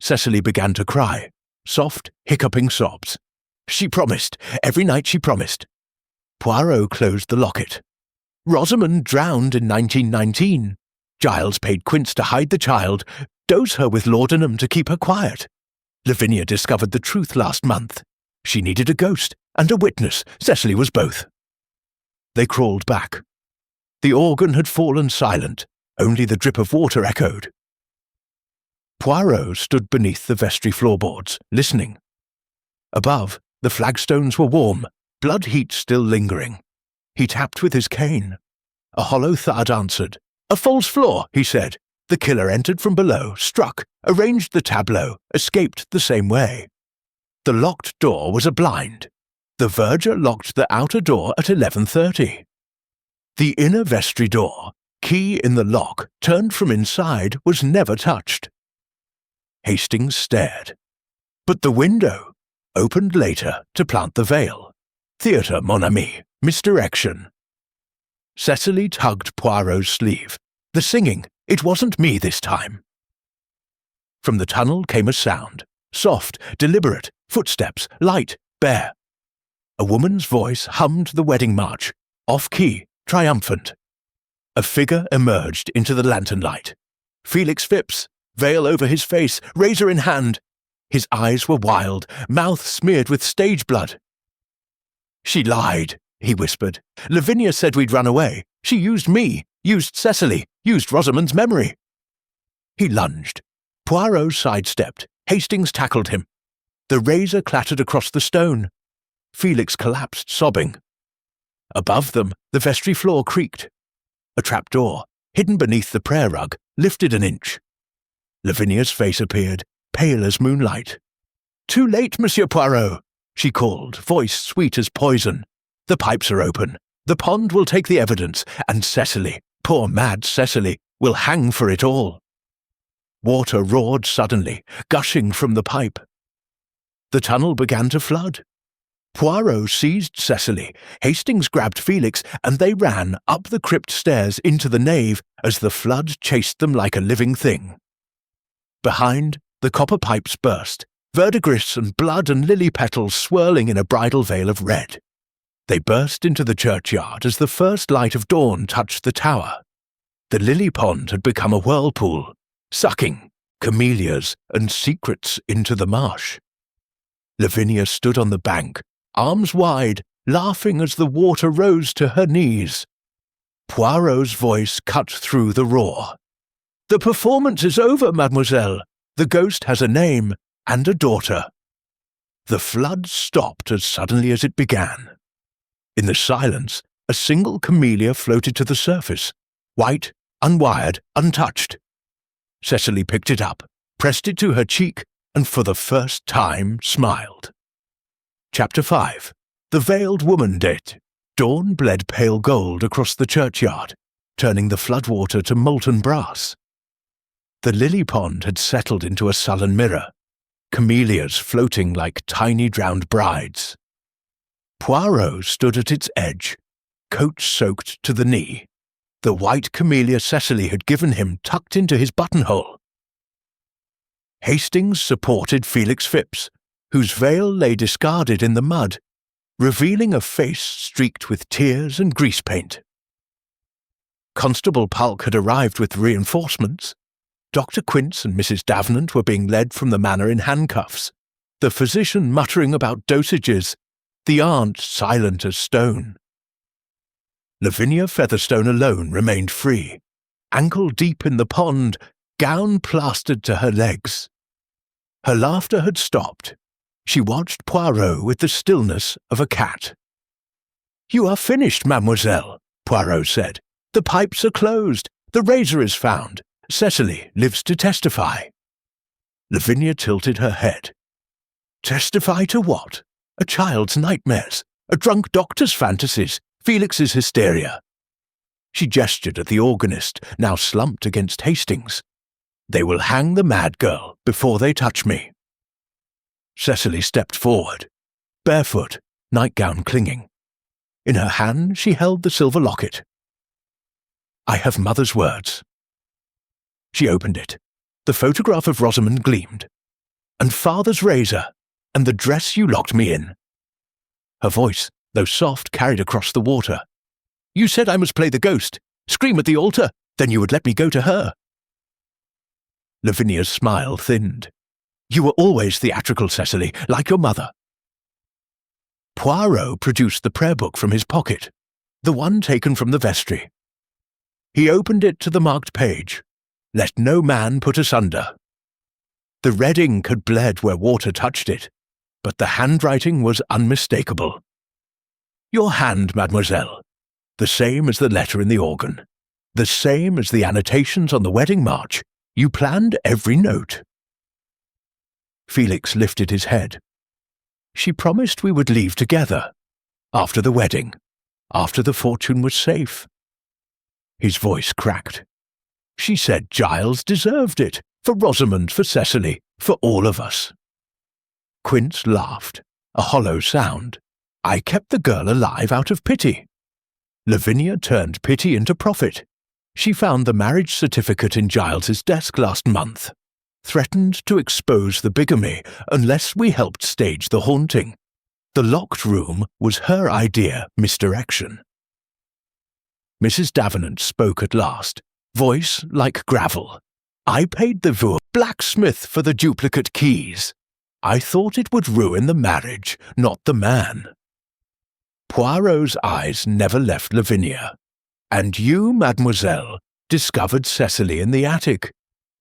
Cecily began to cry, soft, hiccuping sobs. She promised, every night she promised. Poirot closed the locket. Rosamond drowned in 1919. Giles paid Quince to hide the child, dose her with laudanum to keep her quiet. Lavinia discovered the truth last month. She needed a ghost and a witness. Cecily was both. They crawled back. The organ had fallen silent. Only the drip of water echoed. Poirot stood beneath the vestry floorboards, listening. Above, the flagstones were warm, blood heat still lingering. He tapped with his cane. A hollow thud answered. A false floor, he said. The killer entered from below, struck, arranged the tableau, escaped the same way. The locked door was a blind. The verger locked the outer door at 11:30. The inner vestry door, key in the lock, turned from inside, was never touched. Hastings stared. But the window opened later to plant the veil. Theatre, mon ami, misdirection. Cecily tugged Poirot's sleeve. The singing, it wasn't me this time. From the tunnel came a sound. Soft, deliberate, footsteps, light, bare. A woman's voice hummed the wedding march, off-key, triumphant. A figure emerged into the lantern light. Felix Phipps, veil over his face, razor in hand. His eyes were wild, mouth smeared with stage blood. "She lied," he whispered. "Lavinia said we'd run away. She used me, used Cecily, used Rosamond's memory." He lunged. Poirot sidestepped. Hastings tackled him. The razor clattered across the stone. Felix collapsed, sobbing. Above them, the vestry floor creaked. A trapdoor, hidden beneath the prayer rug, lifted an inch. Lavinia's face appeared, pale as moonlight. "Too late, Monsieur Poirot," she called, voice sweet as poison. "The pipes are open. The pond will take the evidence, and Cecily, poor mad Cecily, will hang for it all." Water roared suddenly, gushing from the pipe. The tunnel began to flood. Poirot seized Cecily, Hastings grabbed Felix, and they ran up the crypt stairs into the nave as the flood chased them like a living thing. Behind, the copper pipes burst, verdigris and blood and lily petals swirling in a bridal veil of red. They burst into the churchyard as the first light of dawn touched the tower. The lily pond had become a whirlpool, sucking camellias and secrets into the marsh. Lavinia stood on the bank, arms wide, laughing as the water rose to her knees. Poirot's voice cut through the roar. "The performance is over, mademoiselle. The ghost has a name and a daughter." The flood stopped as suddenly as it began. In the silence, a single camellia floated to the surface, white, unwired, untouched. Cecily picked it up, pressed it to her cheek, and for the first time smiled. Chapter 5. The Veiled Woman Dead. Dawn bled pale gold across the churchyard, turning the floodwater to molten brass. The lily pond had settled into a sullen mirror, camellias floating like tiny drowned brides. Poirot stood at its edge, coat soaked to the knee, the white camellia Cecily had given him tucked into his buttonhole. Hastings supported Felix Phipps, whose veil lay discarded in the mud, revealing a face streaked with tears and grease paint. Constable Pulk had arrived with reinforcements. Dr. Quince and Mrs. Davenant were being led from the manor in handcuffs, the physician muttering about dosages, the aunt silent as stone. Lavinia Featherstone alone remained free, ankle deep in the pond, gown plastered to her legs. Her laughter had stopped. She watched Poirot with the stillness of a cat. "You are finished, mademoiselle," Poirot said. "The pipes are closed. The razor is found. Cecily lives to testify." Lavinia tilted her head. "Testify to what? A child's nightmares, a drunk doctor's fantasies, Felix's hysteria." She gestured at the organist, now slumped against Hastings. "They will hang the mad girl before they touch me." Cecily stepped forward, barefoot, nightgown clinging. In her hand she held the silver locket. "I have mother's words." She opened it. The photograph of Rosamond gleamed. "And father's razor, and the dress you locked me in." Her voice, though soft, carried across the water. "You said I must play the ghost, scream at the altar, then you would let me go to her." Lavinia's smile thinned. "You were always theatrical, Cecily, like your mother." Poirot produced the prayer book from his pocket, the one taken from the vestry. He opened it to the marked page, "Let no man put us under." The red ink had bled where water touched it, but the handwriting was unmistakable. "Your hand, mademoiselle. The same as the letter in the organ. The same as the annotations on the wedding march. You planned every note." Felix lifted his head. "She promised we would leave together. After the wedding. After the fortune was safe." His voice cracked. "She said Giles deserved it. For Rosamond, for Cecily, for all of us." Quince laughed, a hollow sound. "I kept the girl alive out of pity." Lavinia turned pity into profit. She found the marriage certificate in Giles's desk last month, threatened to expose the bigamy unless we helped stage the haunting. The locked room was her idea misdirection. Mrs. Davenant spoke at last, voice like gravel. "I paid the blacksmith for the duplicate keys. I thought it would ruin the marriage, not the man." Poirot's eyes never left Lavinia. "And you, mademoiselle, discovered Cecily in the attic.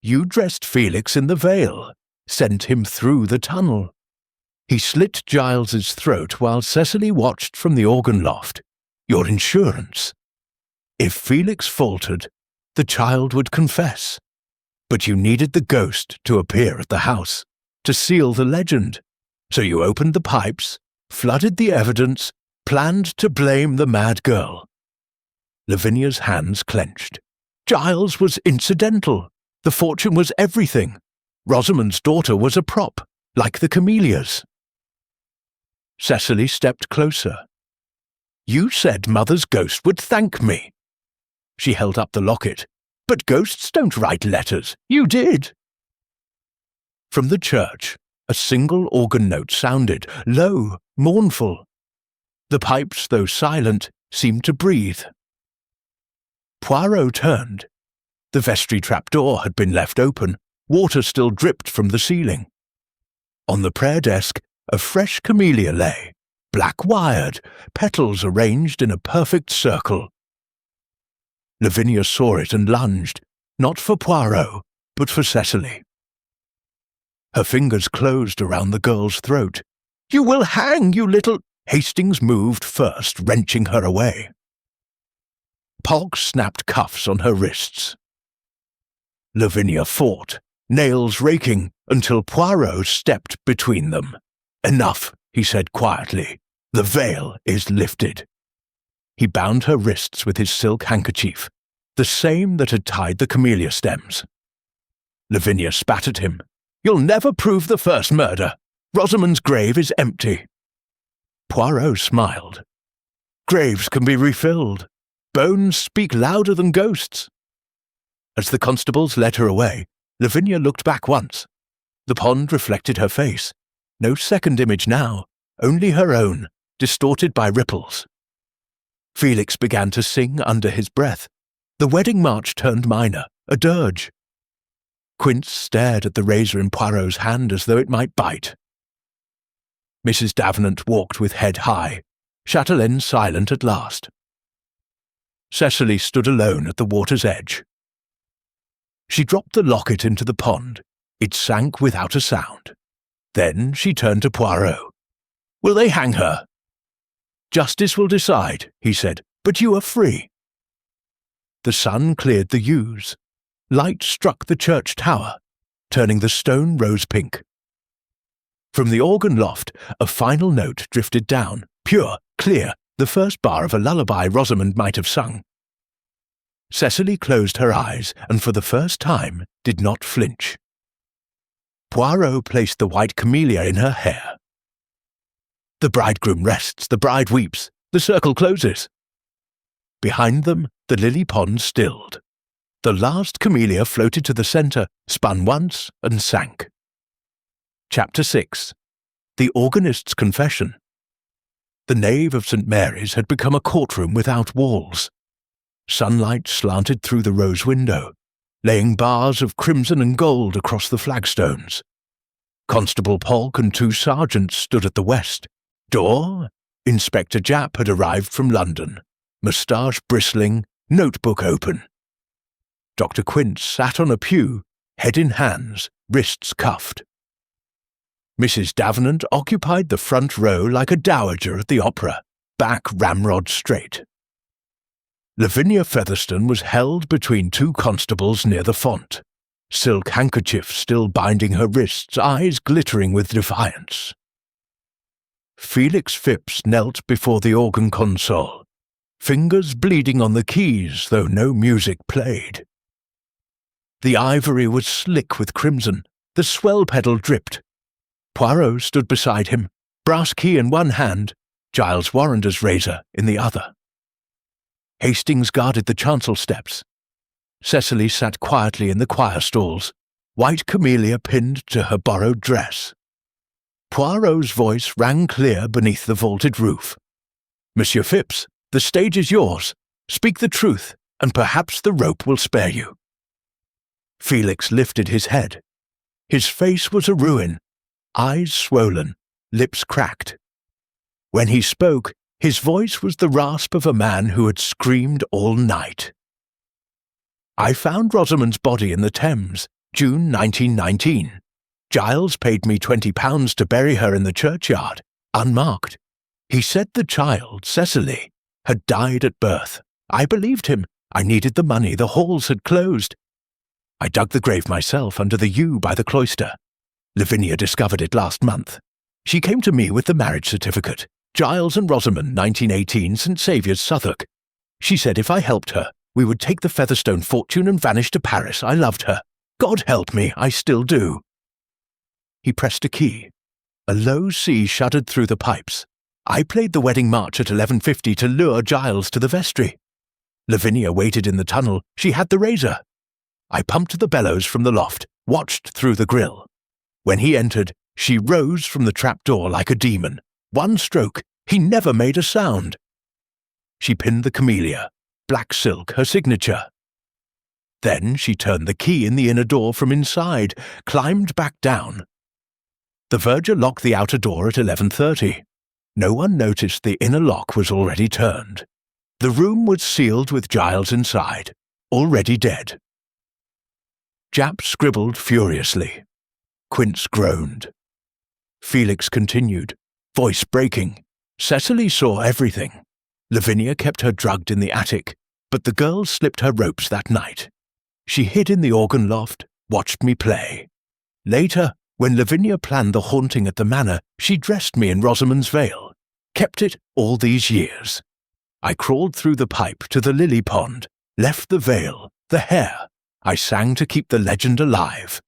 You dressed Felix in the veil, sent him through the tunnel. He slit Giles's throat while Cecily watched from the organ loft. Your insurance. If Felix faltered, the child would confess. But you needed the ghost to appear at the house, to seal the legend. So you opened the pipes, flooded the evidence, planned to blame the mad girl." Lavinia's hands clenched. "Giles was incidental. The fortune was everything. Rosamond's daughter was a prop, like the camellias." Cecily stepped closer. "You said Mother's ghost would thank me." She held up the locket. "But ghosts don't write letters. You did." From the church, a single organ note sounded, low, mournful. The pipes, though silent, seemed to breathe. Poirot turned. The vestry trapdoor had been left open. Water still dripped from the ceiling. On the prayer desk, a fresh camellia lay, black-wired, petals arranged in a perfect circle. Lavinia saw it and lunged, not for Poirot, but for Cecily. Her fingers closed around the girl's throat. "You will hang, you little—" Hastings moved first, wrenching her away. Polk snapped cuffs on her wrists. Lavinia fought, nails raking, until Poirot stepped between them. "Enough," he said quietly. "The veil is lifted." He bound her wrists with his silk handkerchief, the same that had tied the camellia stems. Lavinia spat at him. "You'll never prove the first murder. Rosamond's grave is empty." Poirot smiled. "Graves can be refilled. Bones speak louder than ghosts." As the constables led her away, Lavinia looked back once. The pond reflected her face. No second image now, only her own, distorted by ripples. Felix began to sing under his breath. The wedding march turned minor, a dirge. Quince stared at the razor in Poirot's hand as though it might bite. Mrs. Davenant walked with head high, Châtelaine silent at last. Cecily stood alone at the water's edge. She dropped the locket into the pond. It sank without a sound. Then she turned to Poirot. "Will they hang her?" "Justice will decide," he said, "but you are free." The sun cleared the yews. Light struck the church tower, turning the stone rose-pink. From the organ loft, a final note drifted down, pure, clear, the first bar of a lullaby Rosamond might have sung. Cecily closed her eyes and for the first time did not flinch. Poirot placed the white camellia in her hair. The bridegroom rests, the bride weeps, the circle closes. Behind them, the lily pond stilled. The last camellia floated to the centre, spun once, and sank. Chapter 6. The Organist's Confession. The nave of St. Mary's had become a courtroom without walls. Sunlight slanted through the rose window, laying bars of crimson and gold across the flagstones. Constable Polk and 2 sergeants stood at the west door. Inspector Japp had arrived from London, moustache bristling, notebook open. Dr. Quince sat on a pew, head in hands, wrists cuffed. Mrs. Davenant occupied the front row like a dowager at the opera, back ramrod straight. Lavinia Featherstone was held between 2 constables near the font, silk handkerchief still binding her wrists, eyes glittering with defiance. Felix Phipps knelt before the organ console, fingers bleeding on the keys, though no music played. The ivory was slick with crimson, the The swell pedal dripped. Poirot stood beside him, brass key in one hand, Giles Warrender's razor in the other. Hastings guarded the chancel steps. Cecily sat quietly in the choir stalls, white camellia pinned to her borrowed dress. Poirot's voice rang clear beneath the vaulted roof. "Monsieur Phipps, the stage is yours. Speak the truth, and perhaps the rope will spare you." Felix lifted his head. His face was a ruin, eyes swollen, lips cracked. When he spoke, his voice was the rasp of a man who had screamed all night. "I found Rosamond's body in the Thames, June 1919. Giles paid me £20 to bury her in the churchyard, unmarked. He said the child, Cecily, had died at birth. I believed him. I needed the money. The halls had closed. I dug the grave myself under the yew by the cloister. Lavinia discovered it last month. She came to me with the marriage certificate. Giles and Rosamond, 1918, St. Saviour's, Southwark. She said if I helped her, we would take the Featherstone fortune and vanish to Paris. I loved her. God help me, I still do." He pressed a key. A low sea shuddered through the pipes. I played the wedding march at 11:50 to lure Giles to the vestry. Lavinia waited in the tunnel. She had the razor. I pumped the bellows from the loft, watched through the grill. When he entered, she rose from the trapdoor like a demon. One stroke. He never made a sound. She pinned the camellia, black silk, her signature. Then she turned the key in the inner door from inside, climbed back down. The verger locked the outer door at 11:30. No one noticed the inner lock was already turned. The room was sealed with Giles inside, already dead. Japp scribbled furiously. Quince groaned. Felix continued, voice breaking. Cecily saw everything. Lavinia kept her drugged in the attic, but the girl slipped her ropes that night. She hid in the organ loft, watched me play. Later, when Lavinia planned the haunting at the manor, she dressed me in Rosamond's veil, kept it all these years. I crawled through the pipe to the lily pond, left the veil, the hair. I sang to keep the legend alive.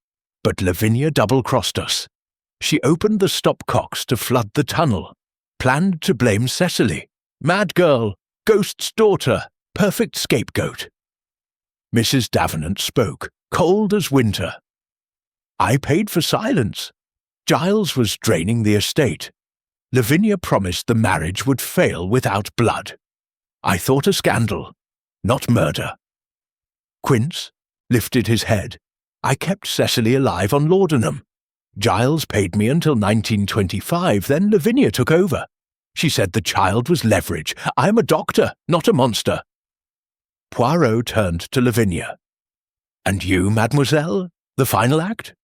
But Lavinia double-crossed us. She opened the stopcocks to flood the tunnel, planned to blame Cecily. Mad girl, ghost's daughter, perfect scapegoat. Mrs. Davenant spoke, cold as winter. I paid for silence. Giles was draining the estate. Lavinia promised the marriage would fail without blood. I thought a scandal, not murder. Quince lifted his head. I kept Cecily alive on laudanum. Giles paid me until 1925, then Lavinia took over. She said the child was leverage. I'm a doctor, not a monster. Poirot turned to Lavinia. And you, mademoiselle? The final act?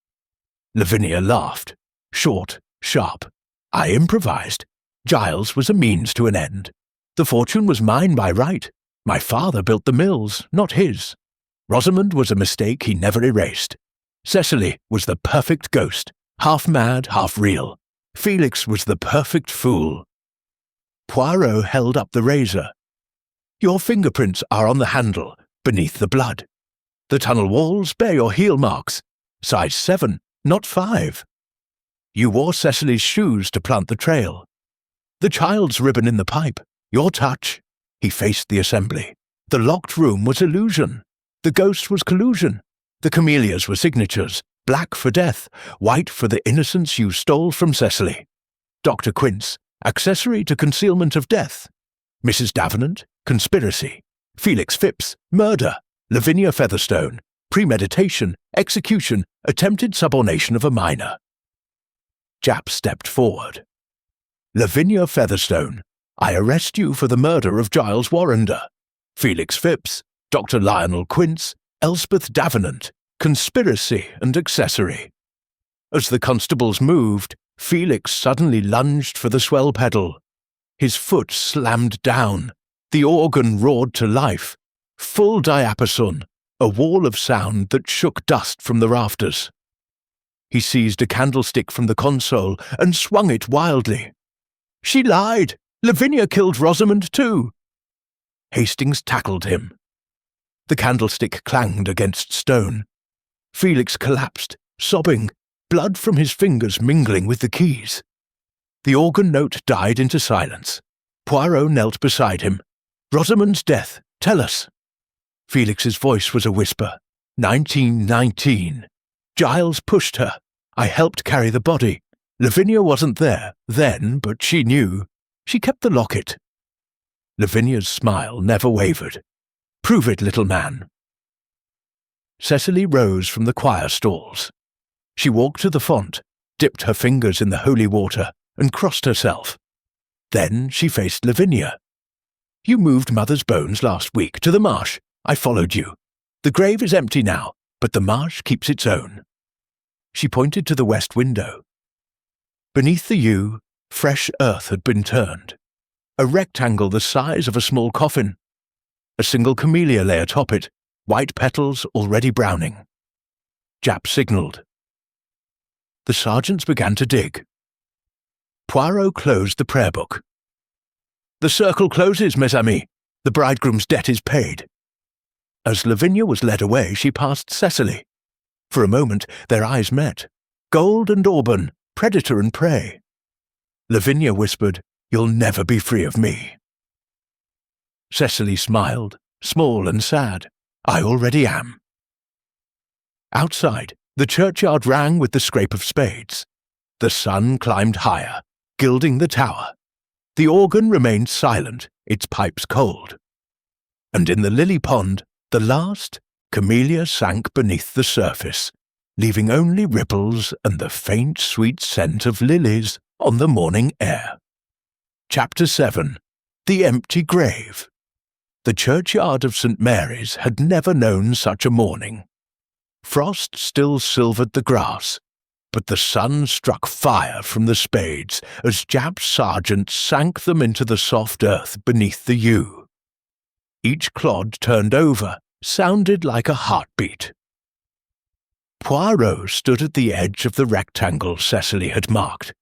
Lavinia laughed. Short, sharp. I improvised. Giles was a means to an end. The fortune was mine by right. My father built the mills, not his. Rosamond was a mistake he never erased. Cecily was the perfect ghost, half mad, half real. Felix was the perfect fool. Poirot held up the razor. Your fingerprints are on the handle, beneath the blood. The tunnel walls bear your heel marks. Size 7, not 5. You wore Cecily's shoes to plant the trail. The child's ribbon in the pipe, your touch. He faced the assembly. The locked room was illusion. The ghost was collusion. The camellias were signatures, black for death, white for the innocence you stole from Cecily. Dr. Quince, accessory to concealment of death. Mrs. Davenant, conspiracy. Felix Phipps, murder. Lavinia Featherstone, premeditation, execution, attempted subornation of a minor. Japp stepped forward. Lavinia Featherstone, I arrest you for the murder of Giles Warrender. Felix Phipps, Dr. Lionel Quince, Elspeth Davenant, conspiracy and accessory. As the constables moved, Felix suddenly lunged for the swell pedal. His foot slammed down. The organ roared to life. Full diapason, a wall of sound that shook dust from the rafters. He seized a candlestick from the console and swung it wildly. She lied! Lavinia killed Rosamond too! Hastings tackled him. The candlestick clanged against stone. Felix collapsed, sobbing. blood from his fingers mingling with the keys. The organ note died into silence. Poirot knelt beside him. "Rosamond's death, tell us." Felix's voice was a whisper. 1919. Giles pushed her. I helped carry the body. Lavinia wasn't there then, but she knew. She kept the locket. Lavinia's smile never wavered. "Prove it, little man." Cecily rose from the choir stalls. She walked to the font, dipped her fingers in the holy water, and crossed herself. Then she faced Lavinia. "You moved Mother's bones last week to the marsh. I followed you. The grave is empty now, but the marsh keeps its own." She pointed to the west window. Beneath the yew, fresh earth had been turned. A rectangle the size of a small coffin. A single camellia lay atop it, white petals already browning. Japp signalled. The sergeants began to dig. Poirot closed the prayer book. "The circle closes, mes amis. The bridegroom's debt is paid." As Lavinia was led away, she passed Cecily. For a moment, their eyes met. Gold and auburn, predator and prey. Lavinia whispered, "You'll never be free of me." Cecily smiled, small and sad. "I already am." Outside, the churchyard rang with the scrape of spades. The sun climbed higher, gilding the tower. The organ remained silent, its pipes cold. And in the lily pond, the last camellia sank beneath the surface, leaving only ripples and the faint, sweet scent of lilies on the morning air. Chapter 7. The Empty Grave. The churchyard of St. Mary's had never known such a morning. Frost still silvered the grass, but the sun struck fire from the spades as Japp's sergeant sank them into the soft earth beneath the yew. Each clod turned over sounded like a heartbeat. Poirot stood at the edge of the rectangle Cecily had marked,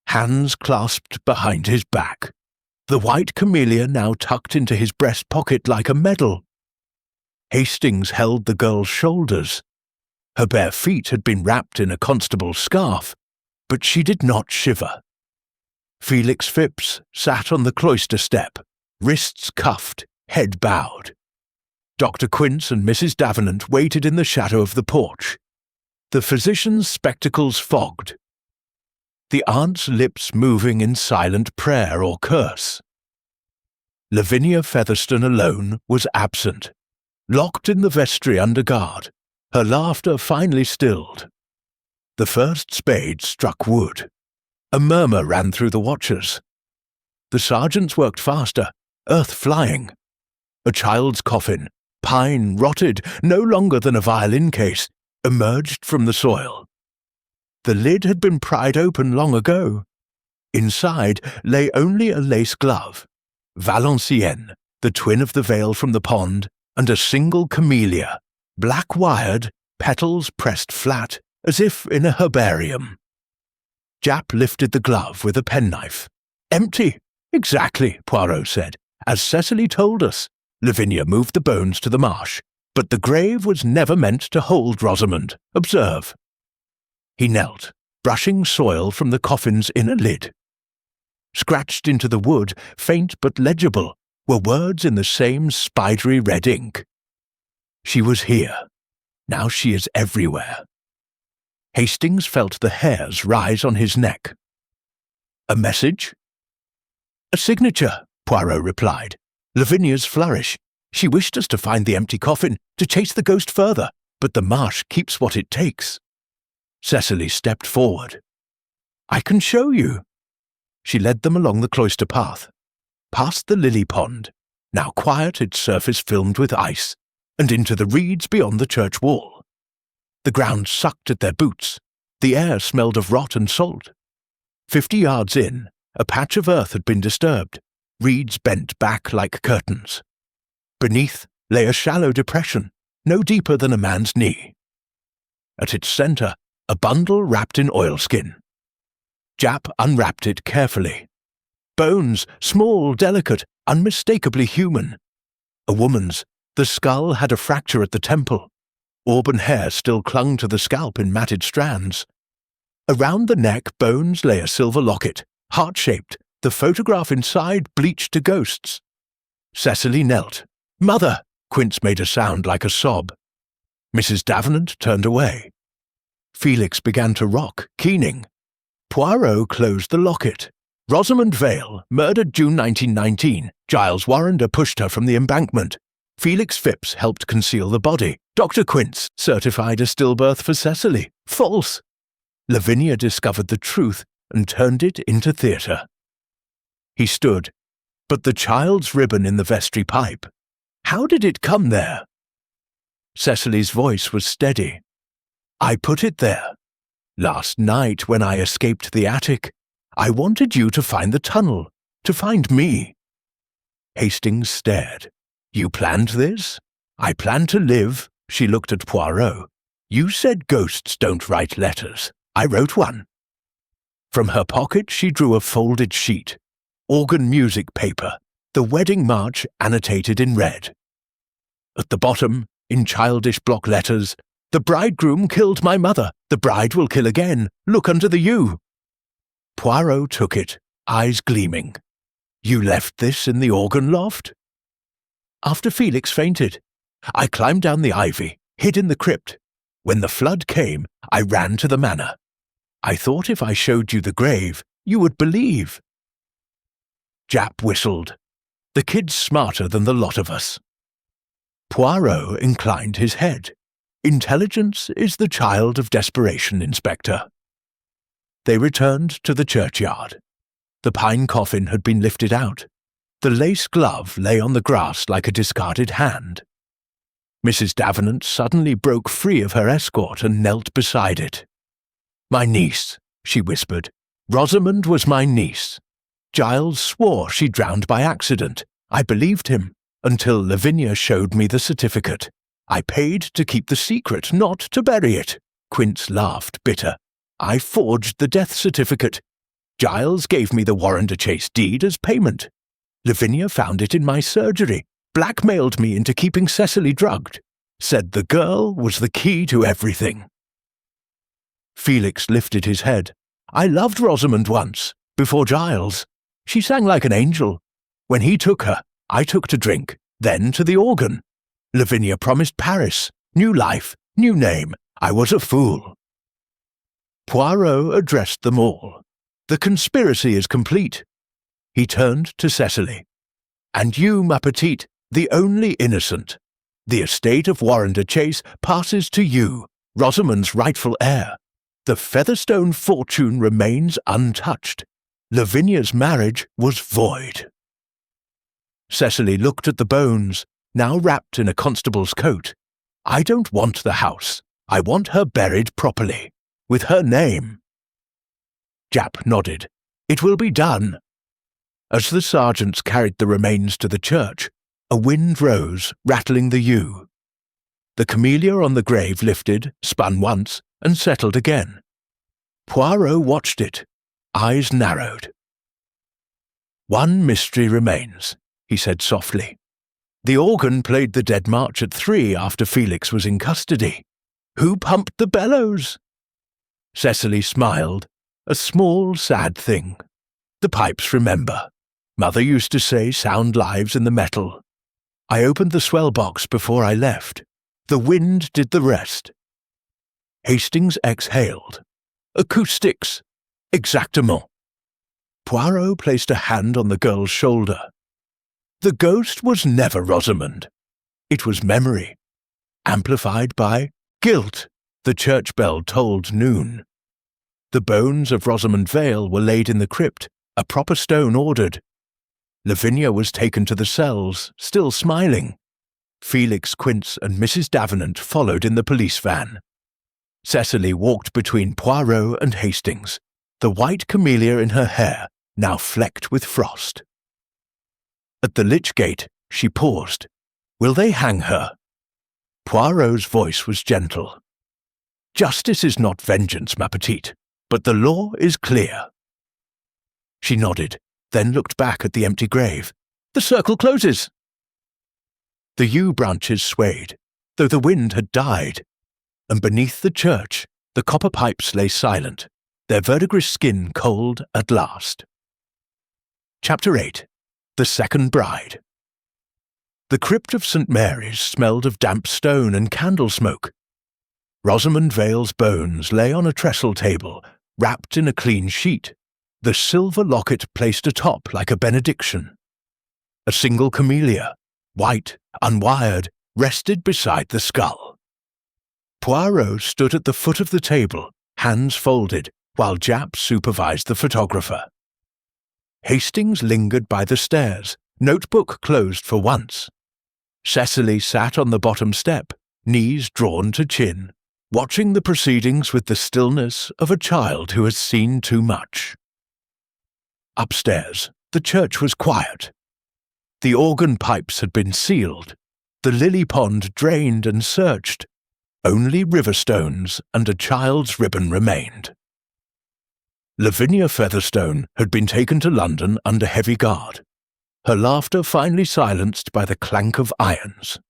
hands clasped behind his back, the white camellia now tucked into his breast pocket like a medal. Hastings held the girl's shoulders. Her bare feet had been wrapped in a constable's scarf, but she did not shiver. Felix Phipps sat on the cloister step, wrists cuffed, head bowed. Dr. Quince and Mrs. Davenant waited in the shadow of the porch. The physician's spectacles fogged. The aunt's lips moving in silent prayer or curse. Lavinia Featherstone alone was absent, locked in the vestry under guard, her laughter finally stilled. The first spade struck wood. A murmur ran through the watchers. The sergeants worked faster, earth flying. A child's coffin, pine rotted, no longer than a violin case, emerged from the soil. The lid had been pried open long ago. Inside lay only a lace glove, Valenciennes, the twin of the veil from the pond, and a single camellia, black-wired, petals pressed flat, as if in a herbarium. Japp lifted the glove with a penknife. "Empty!" "Exactly," Poirot said. "As Cecily told us." Lavinia moved the bones to the marsh, but the grave was never meant to hold Rosamond. Observe. He knelt, brushing soil from the coffin's inner lid. Scratched into the wood, faint but legible, were words in the same spidery red ink. She was here. Now she is everywhere. Hastings felt the hairs rise on his neck. "A message?" "A signature," Poirot replied. "Lavinia's flourish. She wished us to find the empty coffin, to chase the ghost further, but the marsh keeps what it takes." Cecily stepped forward. "I can show you." She led them along the cloister path, past the lily pond, now quiet, its surface filmed with ice, and into the reeds beyond the church wall. The ground sucked at their boots. The air smelled of rot and salt. 50 yards in, a patch of earth had been disturbed, reeds bent back like curtains. Beneath lay a shallow depression, no deeper than a man's knee. At its centre, a bundle wrapped in oilskin. Japp unwrapped it carefully. Bones, small, delicate, unmistakably human. A woman's. The skull had a fracture at the temple. Auburn hair still clung to the scalp in matted strands. Around the neck bones lay a silver locket, heart-shaped, the photograph inside bleached to ghosts. Cecily knelt. "Mother!" Quince made a sound like a sob. Mrs. Davenant turned away. Felix began to rock, keening. Poirot closed the locket. Rosamond Vale, murdered June 1919. Giles Warrender pushed her from the embankment. Felix Phipps helped conceal the body. Dr. Quince certified a stillbirth for Cecily. False. Lavinia discovered the truth and turned it into theatre. He stood. But the child's ribbon in the vestry pipe. How did it come there? Cecily's voice was steady. "I put it there. Last night when I escaped the attic, I wanted you to find the tunnel, to find me." Hastings stared. "You planned this? I planned to live." She looked at Poirot. "You said ghosts don't write letters. I wrote one." From her pocket she drew a folded sheet. Organ music paper, the wedding march annotated in red. At the bottom, in childish block letters, "The bridegroom killed my mother. The bride will kill again. Look under the yew." Poirot took it, eyes gleaming. "You left this in the organ loft?" "After Felix fainted. I climbed down the ivy, hid in the crypt. When the flood came, I ran to the manor. I thought if I showed you the grave, you would believe." Japp whistled. "The kid's smarter than the lot of us." Poirot inclined his head. "Intelligence is the child of desperation, Inspector." They returned to the churchyard. The pine coffin had been lifted out. The lace glove lay on the grass like a discarded hand. Mrs. Davenant suddenly broke free of her escort and knelt beside it. "My niece," she whispered. "Rosamond was my niece. Giles swore she drowned by accident. I believed him, until Lavinia showed me the certificate. I paid to keep the secret, not to bury it." Quince laughed, bitter. "I forged the death certificate. Giles gave me the Warrender Chase deed as payment. Lavinia found it in my surgery, blackmailed me into keeping Cecily drugged, said the girl was the key to everything." Felix lifted his head. "I loved Rosamond once, before Giles. She sang like an angel. When he took her, I took to drink, then to the organ. Lavinia promised Paris, new life, new name. I was a fool." Poirot addressed them all. "The conspiracy is complete." He turned to Cecily. "And you, ma petite, the only innocent. The estate of Warrender Chase passes to you, Rosamond's rightful heir. The Featherstone fortune remains untouched. Lavinia's marriage was void." Cecily looked at the bones, now wrapped in a constable's coat. "I don't want the house. I want her buried properly, with her name." Japp nodded. "It will be done." As the sergeants carried the remains to the church, a wind rose, rattling the yew. The camellia on the grave lifted, spun once, and settled again. Poirot watched it, eyes narrowed. "One mystery remains," he said softly. "The organ played the Dead March at 3 after Felix was in custody. Who pumped the bellows?" Cecily smiled, a small, sad thing. "The pipes remember. Mother used to say sound lives in the metal. I opened the swell box before I left. The wind did the rest." Hastings exhaled. "Acoustics. Exactement." Poirot placed a hand on the girl's shoulder. "The ghost was never Rosamond. It was memory, amplified by guilt." The church bell tolled noon. The bones of Rosamond Vale were laid in the crypt, a proper stone ordered. Lavinia was taken to the cells, still smiling. Felix, Quince, and Mrs. Davenant followed in the police van. Cecily walked between Poirot and Hastings, the white camellia in her hair now flecked with frost. At the lich gate, she paused. "Will they hang her?" Poirot's voice was gentle. "Justice is not vengeance, ma petite, but the law is clear." She nodded, then looked back at the empty grave. "The circle closes." The yew branches swayed, though the wind had died, and beneath the church the copper pipes lay silent, their verdigris skin cold at last. Chapter 8. The Second Bride. The crypt of St. Mary's smelled of damp stone and candle smoke. Rosamond Vale's bones lay on a trestle table, wrapped in a clean sheet, the silver locket placed atop like a benediction. A single camellia, white, unwired, rested beside the skull. Poirot stood at the foot of the table, hands folded, while Japp supervised the photographer. Hastings lingered by the stairs, notebook closed for once. Cecily sat on the bottom step, knees drawn to chin, watching the proceedings with the stillness of a child who has seen too much. Upstairs, the church was quiet. The organ pipes had been sealed, the lily pond drained and searched. Only river stones and a child's ribbon remained. Lavinia Featherstone had been taken to London under heavy guard, her laughter finally silenced by the clank of irons.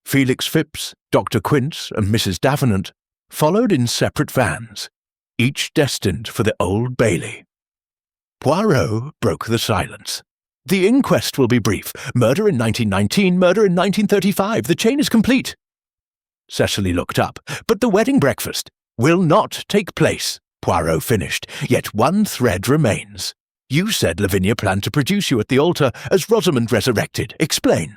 Felix Phipps, Dr. Quince, and Mrs. Davenant followed in separate vans, each destined for the Old Bailey. Poirot broke the silence. "The inquest will be brief. Murder in 1919, murder in 1935. The chain is complete." Cecily looked up. "But the wedding breakfast will not take place," Poirot finished. "Yet one thread remains. You said Lavinia planned to produce you at the altar as Rosamond resurrected. Explain."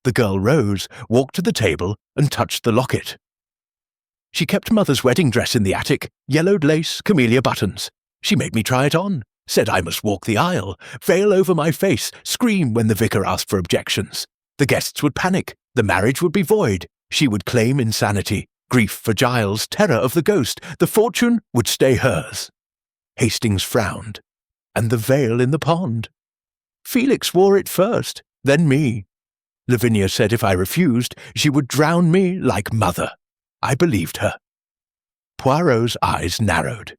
The girl rose, walked to the table, and touched the locket. "She kept Mother's wedding dress in the attic, yellowed lace, camellia buttons. She made me try it on, said I must walk the aisle, veil over my face, scream when the vicar asked for objections. The guests would panic, the marriage would be void, she would claim insanity, grief for Giles, terror of the ghost, the fortune would stay hers." Hastings frowned. "And the veil in the pond? Felix wore it first, then me. Lavinia said if I refused, she would drown me like Mother. I believed her." Poirot's eyes narrowed.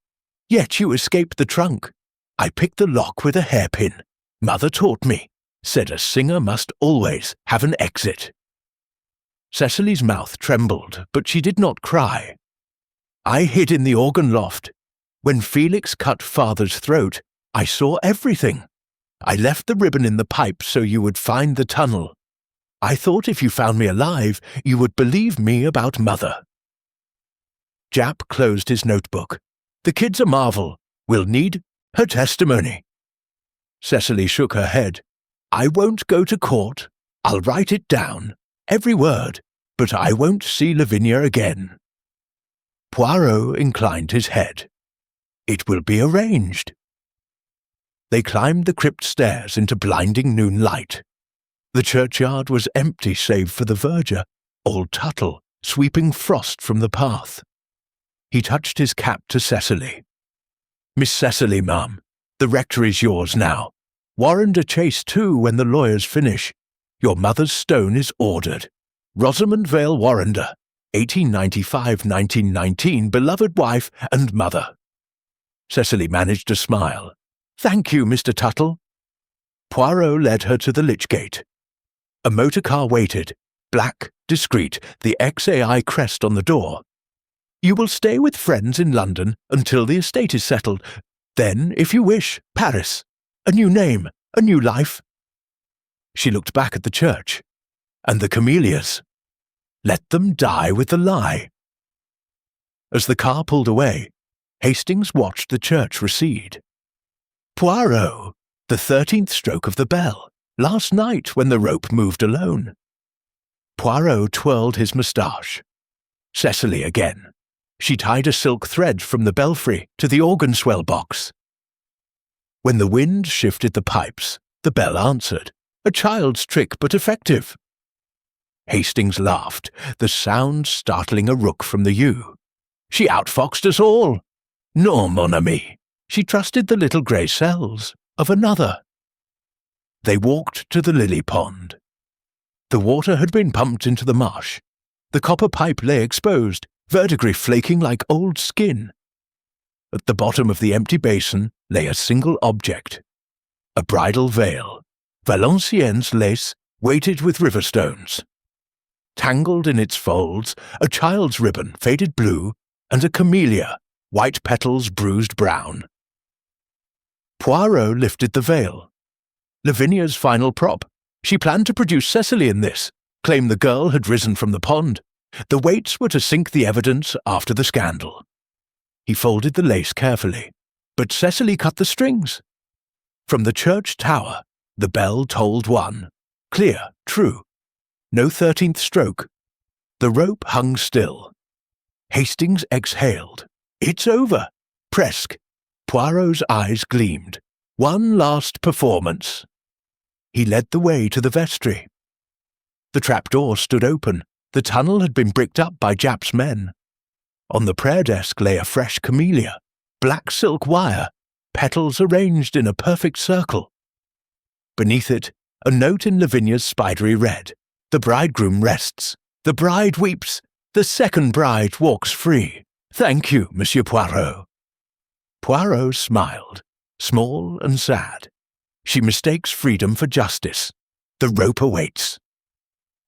"Yet you escaped the trunk. I picked the lock with a hairpin. Mother taught me, said a singer must always have an exit." Cecily's mouth trembled, but she did not cry. "I hid in the organ loft. When Felix cut Father's throat, I saw everything. I left the ribbon in the pipe so you would find the tunnel. I thought if you found me alive, you would believe me about Mother." Japp closed his notebook. "The kid's a marvel. We'll need her testimony." Cecily shook her head. "I won't go to court. I'll write it down, every word, but I won't see Lavinia again." Poirot inclined his head. "It will be arranged." They climbed the crypt stairs into blinding noon light. The churchyard was empty save for the verger, old Tuttle, sweeping frost from the path. He touched his cap to Cecily. "Miss Cecily, ma'am, the rectory's yours now. Warrender Chase too when the lawyers finish. Your mother's stone is ordered. Rosamond Vale Warrender, 1895-1919, beloved wife and mother." Cecily managed a smile. "Thank you, Mr. Tuttle." Poirot led her to the lich gate. A motor car waited, black, discreet, the XAI crest on the door. "You will stay with friends in London until the estate is settled. Then, if you wish, Paris. A new name, a new life." She looked back at the church. And the camellias. Let them die with the lie. As the car pulled away, Hastings watched the church recede. "Poirot, the 13th stroke of the bell, last night when the rope moved alone." Poirot twirled his moustache. Cecily again. She tied a silk thread from the belfry to the organ swell box. When the wind shifted the pipes, the bell answered, a child's trick but effective. Hastings laughed, the sound startling a rook from the yew. "She outfoxed us all. No, mon ami. She trusted the little grey cells of another." They walked to the lily pond. The water had been pumped into the marsh. The copper pipe lay exposed, verdigris flaking like old skin. At the bottom of the empty basin lay a single object. A bridal veil, Valenciennes lace weighted with river stones. Tangled in its folds, a child's ribbon, faded blue, and a camellia, white petals bruised brown. Poirot lifted the veil. Lavinia's final prop. She planned to produce Cecily in this, claim the girl had risen from the pond. The weights were to sink the evidence after the scandal. He folded the lace carefully, but Cecily cut the strings. From the church tower, the bell tolled 1. Clear, true. No 13th stroke. The rope hung still. Hastings exhaled. It's over. Presque. Poirot's eyes gleamed. One last performance. He led the way to the vestry. The trapdoor stood open. The tunnel had been bricked up by Japp's men. On the prayer desk lay a fresh camellia, black silk wire, petals arranged in a perfect circle. Beneath it, a note in Lavinia's spidery red. The bridegroom rests. The bride weeps. The second bride walks free. Thank you, Monsieur Poirot. Poirot smiled, small and sad. She mistakes freedom for justice. The rope awaits.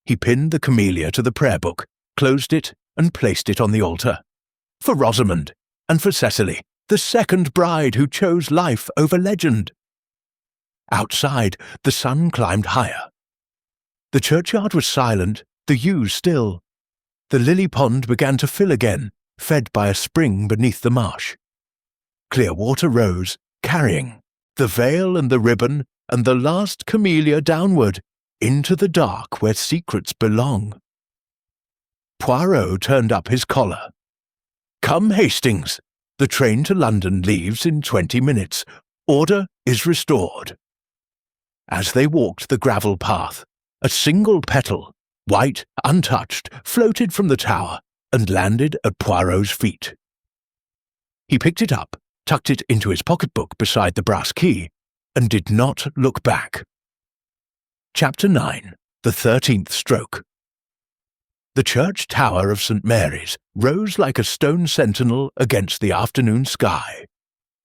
He pinned the camellia to the prayer book, closed it, and placed it on the altar. For Rosamond, and for Cecily, the second bride who chose life over legend. Outside, the sun climbed higher. The churchyard was silent, the yew still. The lily pond began to fill again, fed by a spring beneath the marsh. Clear water rose, carrying the veil and the ribbon and the last camellia downward, into the dark where secrets belong. Poirot turned up his collar. Come, Hastings. The train to London leaves in 20 minutes. Order is restored. As they walked the gravel path, a single petal, white, untouched, floated from the tower and landed at Poirot's feet. He picked it up, tucked it into his pocketbook beside the brass key, and did not look back. Chapter 9. The 13th Stroke. The church tower of St. Mary's rose like a stone sentinel against the afternoon sky,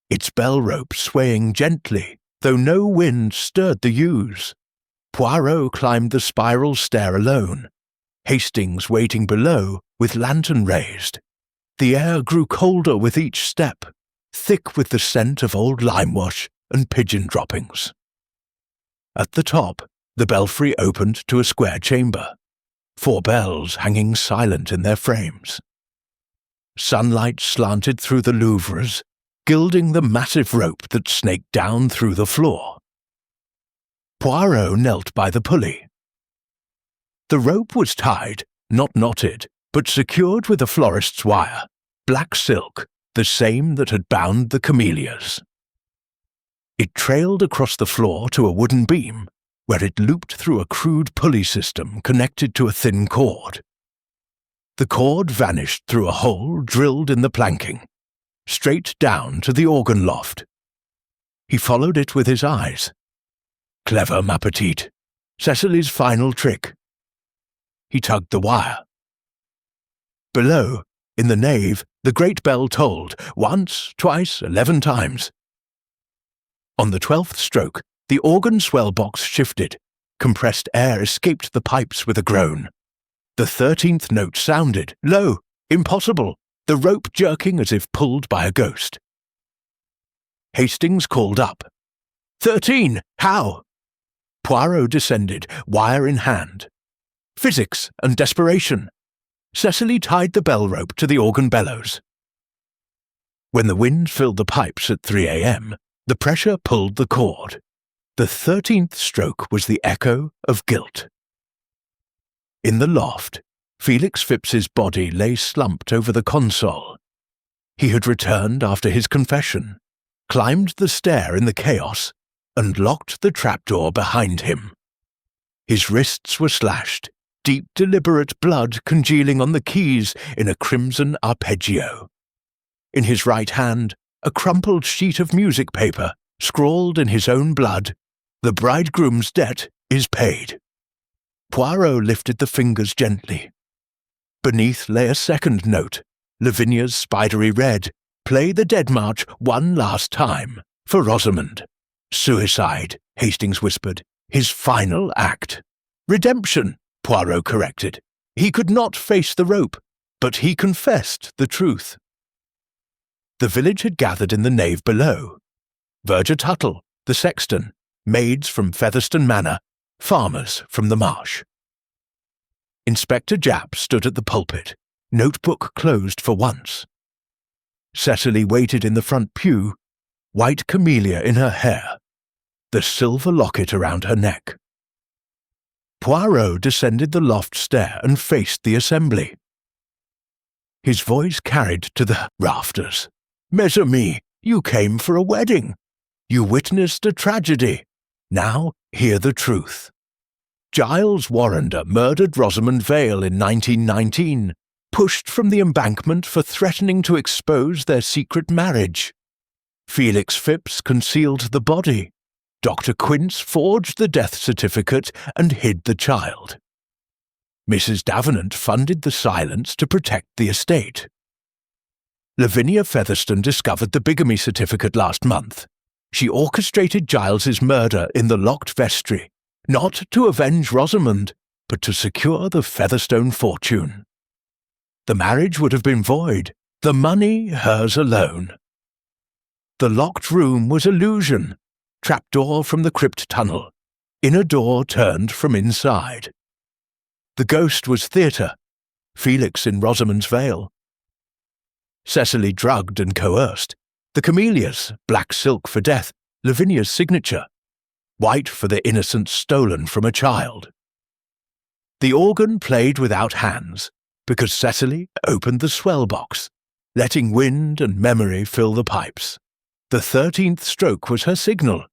its bell rope swaying gently, though no wind stirred the yews. Poirot climbed the spiral stair alone, Hastings waiting below with lantern raised. The air grew colder with each step, thick with the scent of old limewash and pigeon droppings. At the top, the belfry opened to a square chamber, 4 bells hanging silent in their frames. Sunlight slanted through the louvres, gilding the massive rope that snaked down through the floor. Poirot knelt by the pulley. The rope was tied, not knotted, but secured with a florist's wire, black silk, the same that had bound the camellias. It trailed across the floor to a wooden beam, where it looped through a crude pulley system connected to a thin cord. The cord vanished through a hole drilled in the planking, straight down to the organ loft. He followed it with his eyes. Clever, ma petite. Cecily's final trick. He tugged the wire. Below, in the nave, the great bell tolled, once, twice, 11 times. On the 12th stroke, the organ swell box shifted. Compressed air escaped the pipes with a groan. The 13th note sounded, low, impossible, the rope jerking as if pulled by a ghost. Hastings called up. 13! How? Poirot descended, wire in hand. Physics and desperation. Cecily tied the bell rope to the organ bellows. When the wind filled the pipes at 3 a.m., the pressure pulled the cord. The 13th stroke was the echo of guilt. In the loft, Felix Phipps's body lay slumped over the console. He had returned after his confession, climbed the stair in the chaos, and locked the trapdoor behind him. His wrists were slashed, deep deliberate blood congealing on the keys in a crimson arpeggio. In his right hand, a crumpled sheet of music paper, scrawled in his own blood, "The bridegroom's debt is paid." Poirot lifted the fingers gently. Beneath lay a second note, Lavinia's spidery red, "Play the Dead March one last time, for Rosamond." Suicide, Hastings whispered, his final act. Redemption, Poirot corrected. He could not face the rope, but he confessed the truth. The village had gathered in the nave below. Verger Tuttle, the sexton, maids from Featherstone Manor, farmers from the marsh. Inspector Japp stood at the pulpit, notebook closed for once. Cecily waited in the front pew, white camellia in her hair, the silver locket around her neck. Poirot descended the loft stair and faced the assembly. His voice carried to the rafters. "Mes amis, you came for a wedding. You witnessed a tragedy. Now hear the truth. Giles Warrender murdered Rosamond Vale in 1919, pushed from the embankment for threatening to expose their secret marriage. Felix Phipps concealed the body. Dr. Quince forged the death certificate and hid the child. Mrs. Davenant funded the silence to protect the estate. Lavinia Featherstone discovered the bigamy certificate last month. She orchestrated Giles's murder in the locked vestry, not to avenge Rosamond, but to secure the Featherstone fortune. The marriage would have been void, the money hers alone. The locked room was illusion, trapdoor from the crypt tunnel, inner door turned from inside. The ghost was theatre, Felix in Rosamond's Vale. Cecily drugged and coerced, the camellias, black silk for death, Lavinia's signature, white for the innocence stolen from a child. The organ played without hands, because Cecily opened the swell box, letting wind and memory fill the pipes. The 13th stroke was her signal,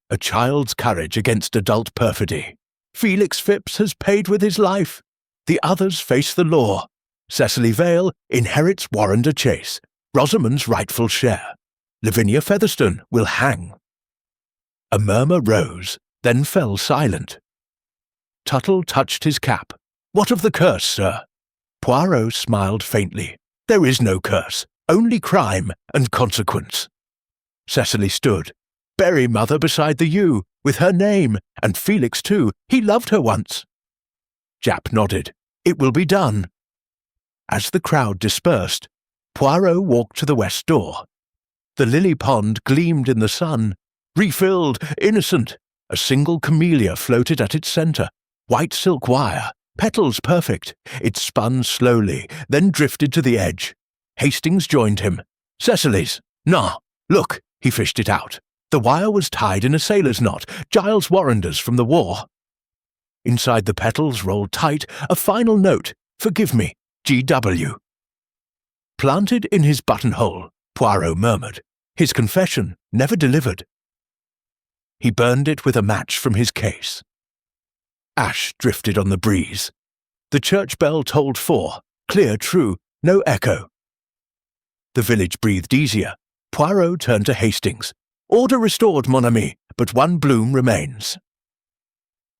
a child's courage against adult perfidy. Felix Phipps has paid with his life. The others face the law. Cecily Vale inherits Warrender Chase, Rosamond's rightful share. Lavinia Featherstone will hang. A murmur rose, then fell silent. Tuttle touched his cap. "What of the curse, sir?" Poirot smiled faintly. "There is no curse, only crime and consequence." Cecily stood. "Bury mother beside the yew, with her name, and Felix too. He loved her once." Japp nodded. "It will be done." As the crowd dispersed, Poirot walked to the west door. The lily pond gleamed in the sun, refilled, innocent. A single camellia floated at its centre, white silk wire, petals perfect. It spun slowly, then drifted to the edge. Hastings joined him. "Cecily's. Nah, look," he fished it out. The wire was tied in a sailor's knot, Giles Warrender's from the war. Inside the petals rolled tight a final note, "Forgive me, G.W." Planted in his buttonhole, Poirot murmured. His confession never delivered. He burned it with a match from his case. Ash drifted on the breeze. The church bell tolled 4, clear, true, no echo. The village breathed easier. Poirot turned to Hastings. "Order restored, mon ami, but one bloom remains."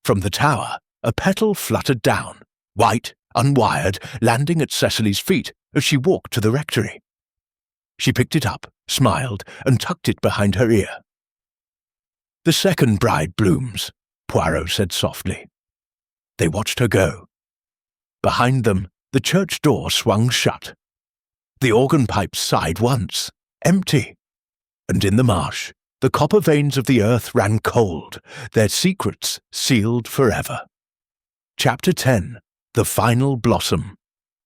From the tower, a petal fluttered down, white, unwired, landing at Cecily's feet as she walked to the rectory. She picked it up, smiled, and tucked it behind her ear. "The second bride blooms," Poirot said softly. They watched her go. Behind them, the church door swung shut. The organ pipes sighed once, empty. And in the marsh, the copper veins of the earth ran cold, their secrets sealed forever. Chapter 10. The Final Blossom.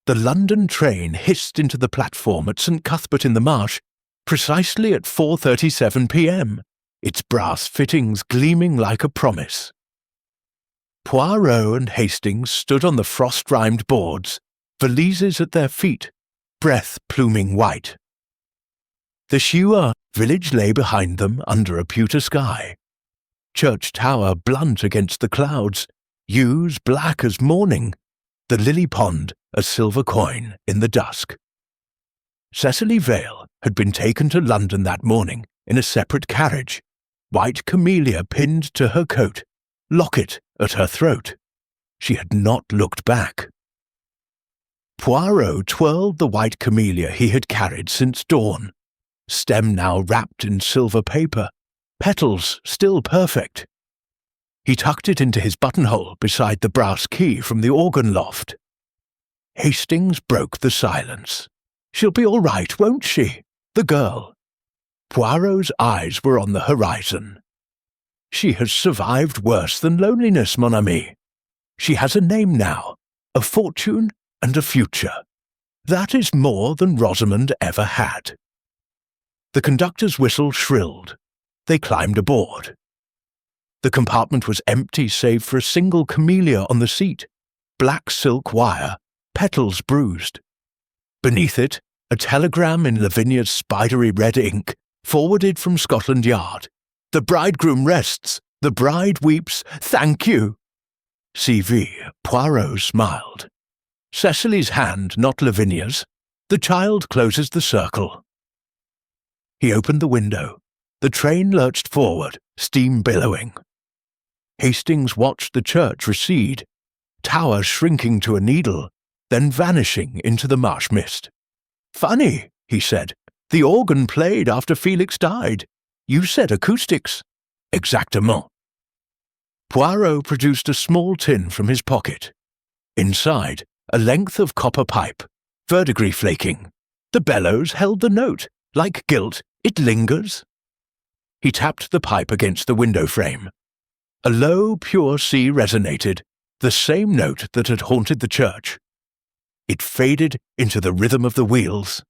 The London train hissed into the platform at St. Cuthbert-in-the-Marsh precisely at 4:37 p.m., its brass fittings gleaming like a promise. Poirot and Hastings stood on the frost-rimed boards, valises at their feet, breath pluming white. The Shewa village lay behind them under a pewter sky. Church tower blunt against the clouds, yews black as morning, the lily pond a silver coin in the dusk. Cecily Vale had been taken to London that morning in a separate carriage, white camellia pinned to her coat, locket at her throat. She had not looked back. Poirot twirled the white camellia he had carried since dawn, stem now wrapped in silver paper, petals still perfect. He tucked it into his buttonhole beside the brass key from the organ loft. Hastings broke the silence. "She'll be all right, won't she?" the girl. Poirot's eyes were on the horizon. She has survived worse than loneliness, mon ami. She has a name now, a fortune and a future. That is more than Rosamond ever had. The conductor's whistle shrilled. They climbed aboard. The compartment was empty save for a single camellia on the seat, black silk wire, petals bruised. Beneath it, a telegram in Lavinia's spidery red ink, forwarded from Scotland Yard. The bridegroom rests, the bride weeps, thank you. C.V. Poirot smiled. Cecily's hand, not Lavinia's. The child closes the circle. He opened the window. The train lurched forward, steam billowing. Hastings watched the church recede, tower shrinking to a needle, then vanishing into the marsh mist. "Funny," he said. "The organ played after Felix died. You said acoustics." "Exactement." Poirot produced a small tin from his pocket. Inside, a length of copper pipe, verdigris flaking. The bellows held the note. Like gilt, it lingers. He tapped the pipe against the window frame. A low, pure C resonated, the same note that had haunted the church. It faded into the rhythm of the wheels.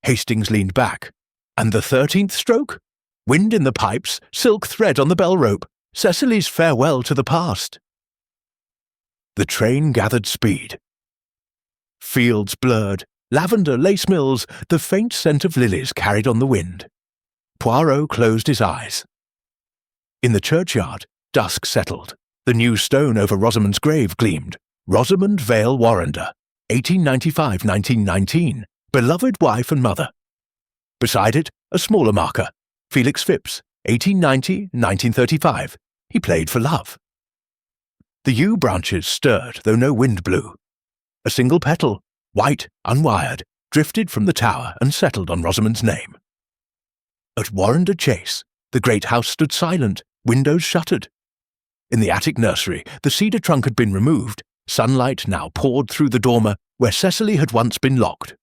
Hastings leaned back. And the 13th stroke? Wind in the pipes, silk thread on the bell rope, Cecily's farewell to the past. The train gathered speed. Fields blurred, lavender, lace mills, the faint scent of lilies carried on the wind. Poirot closed his eyes. In the churchyard, dusk settled. The new stone over Rosamond's grave gleamed. Rosamond Vale Warrender, 1895-1919, beloved wife and mother. Beside it, a smaller marker, Felix Phipps, 1890-1935. He played for love. The yew branches stirred, though no wind blew. A single petal, white, unwired, drifted from the tower and settled on Rosamond's name. At Warrender Chase, the great house stood silent, windows shuttered. In the attic nursery, the cedar trunk had been removed. Sunlight now poured through the dormer where Cecily had once been locked.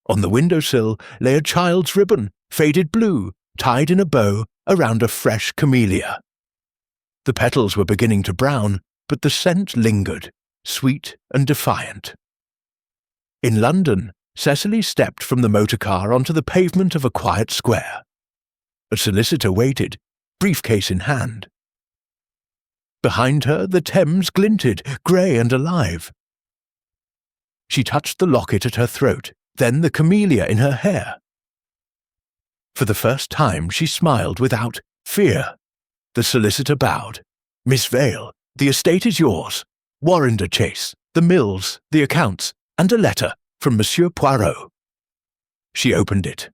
On the windowsill lay a child's ribbon, faded blue, tied in a bow around a fresh camellia. The petals were beginning to brown, but the scent lingered, sweet and defiant. In London, Cecily stepped from the motor car onto the pavement of a quiet square. A solicitor waited, briefcase in hand. Behind her, the Thames glinted, grey and alive. She touched the locket at her throat, then the camellia in her hair. For the first time, she smiled without fear. The solicitor bowed. "Miss Vale, the estate is yours. Warrender Chase, the mills, the accounts, and a letter from Monsieur Poirot." She opened it.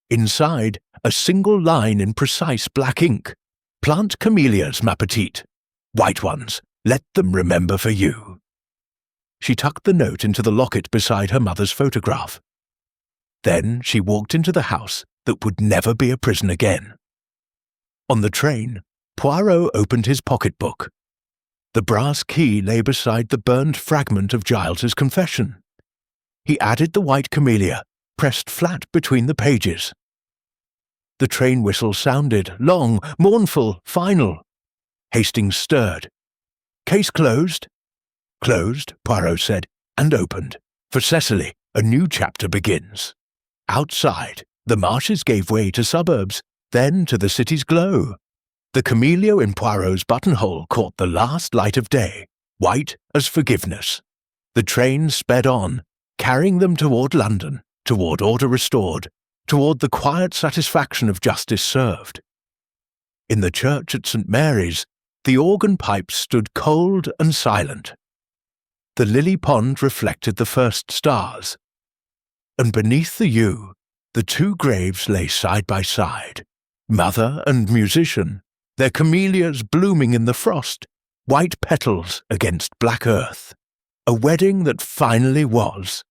Inside, a single line in precise black ink. "Plant camellias, ma petite. White ones, let them remember for you." She tucked the note into the locket beside her mother's photograph. Then she walked into the house that would never be a prison again. On the train, Poirot opened his pocketbook. The brass key lay beside the burned fragment of Giles's confession. He added the white camellia, pressed flat between the pages. The train whistle sounded, long, mournful, final. Hastings stirred. "Case closed?" "Closed," Poirot said, and opened. "For Cecily, a new chapter begins." Outside, the marshes gave way to suburbs, then to the city's glow. The camellia in Poirot's buttonhole caught the last light of day, white as forgiveness. The train sped on, carrying them toward London, toward order restored, toward the quiet satisfaction of justice served. In the church at St. Mary's, the organ pipes stood cold and silent. The lily pond reflected the first stars, and beneath the yew, the two graves lay side by side, mother and musician, their camellias blooming in the frost, white petals against black earth. A wedding that finally was,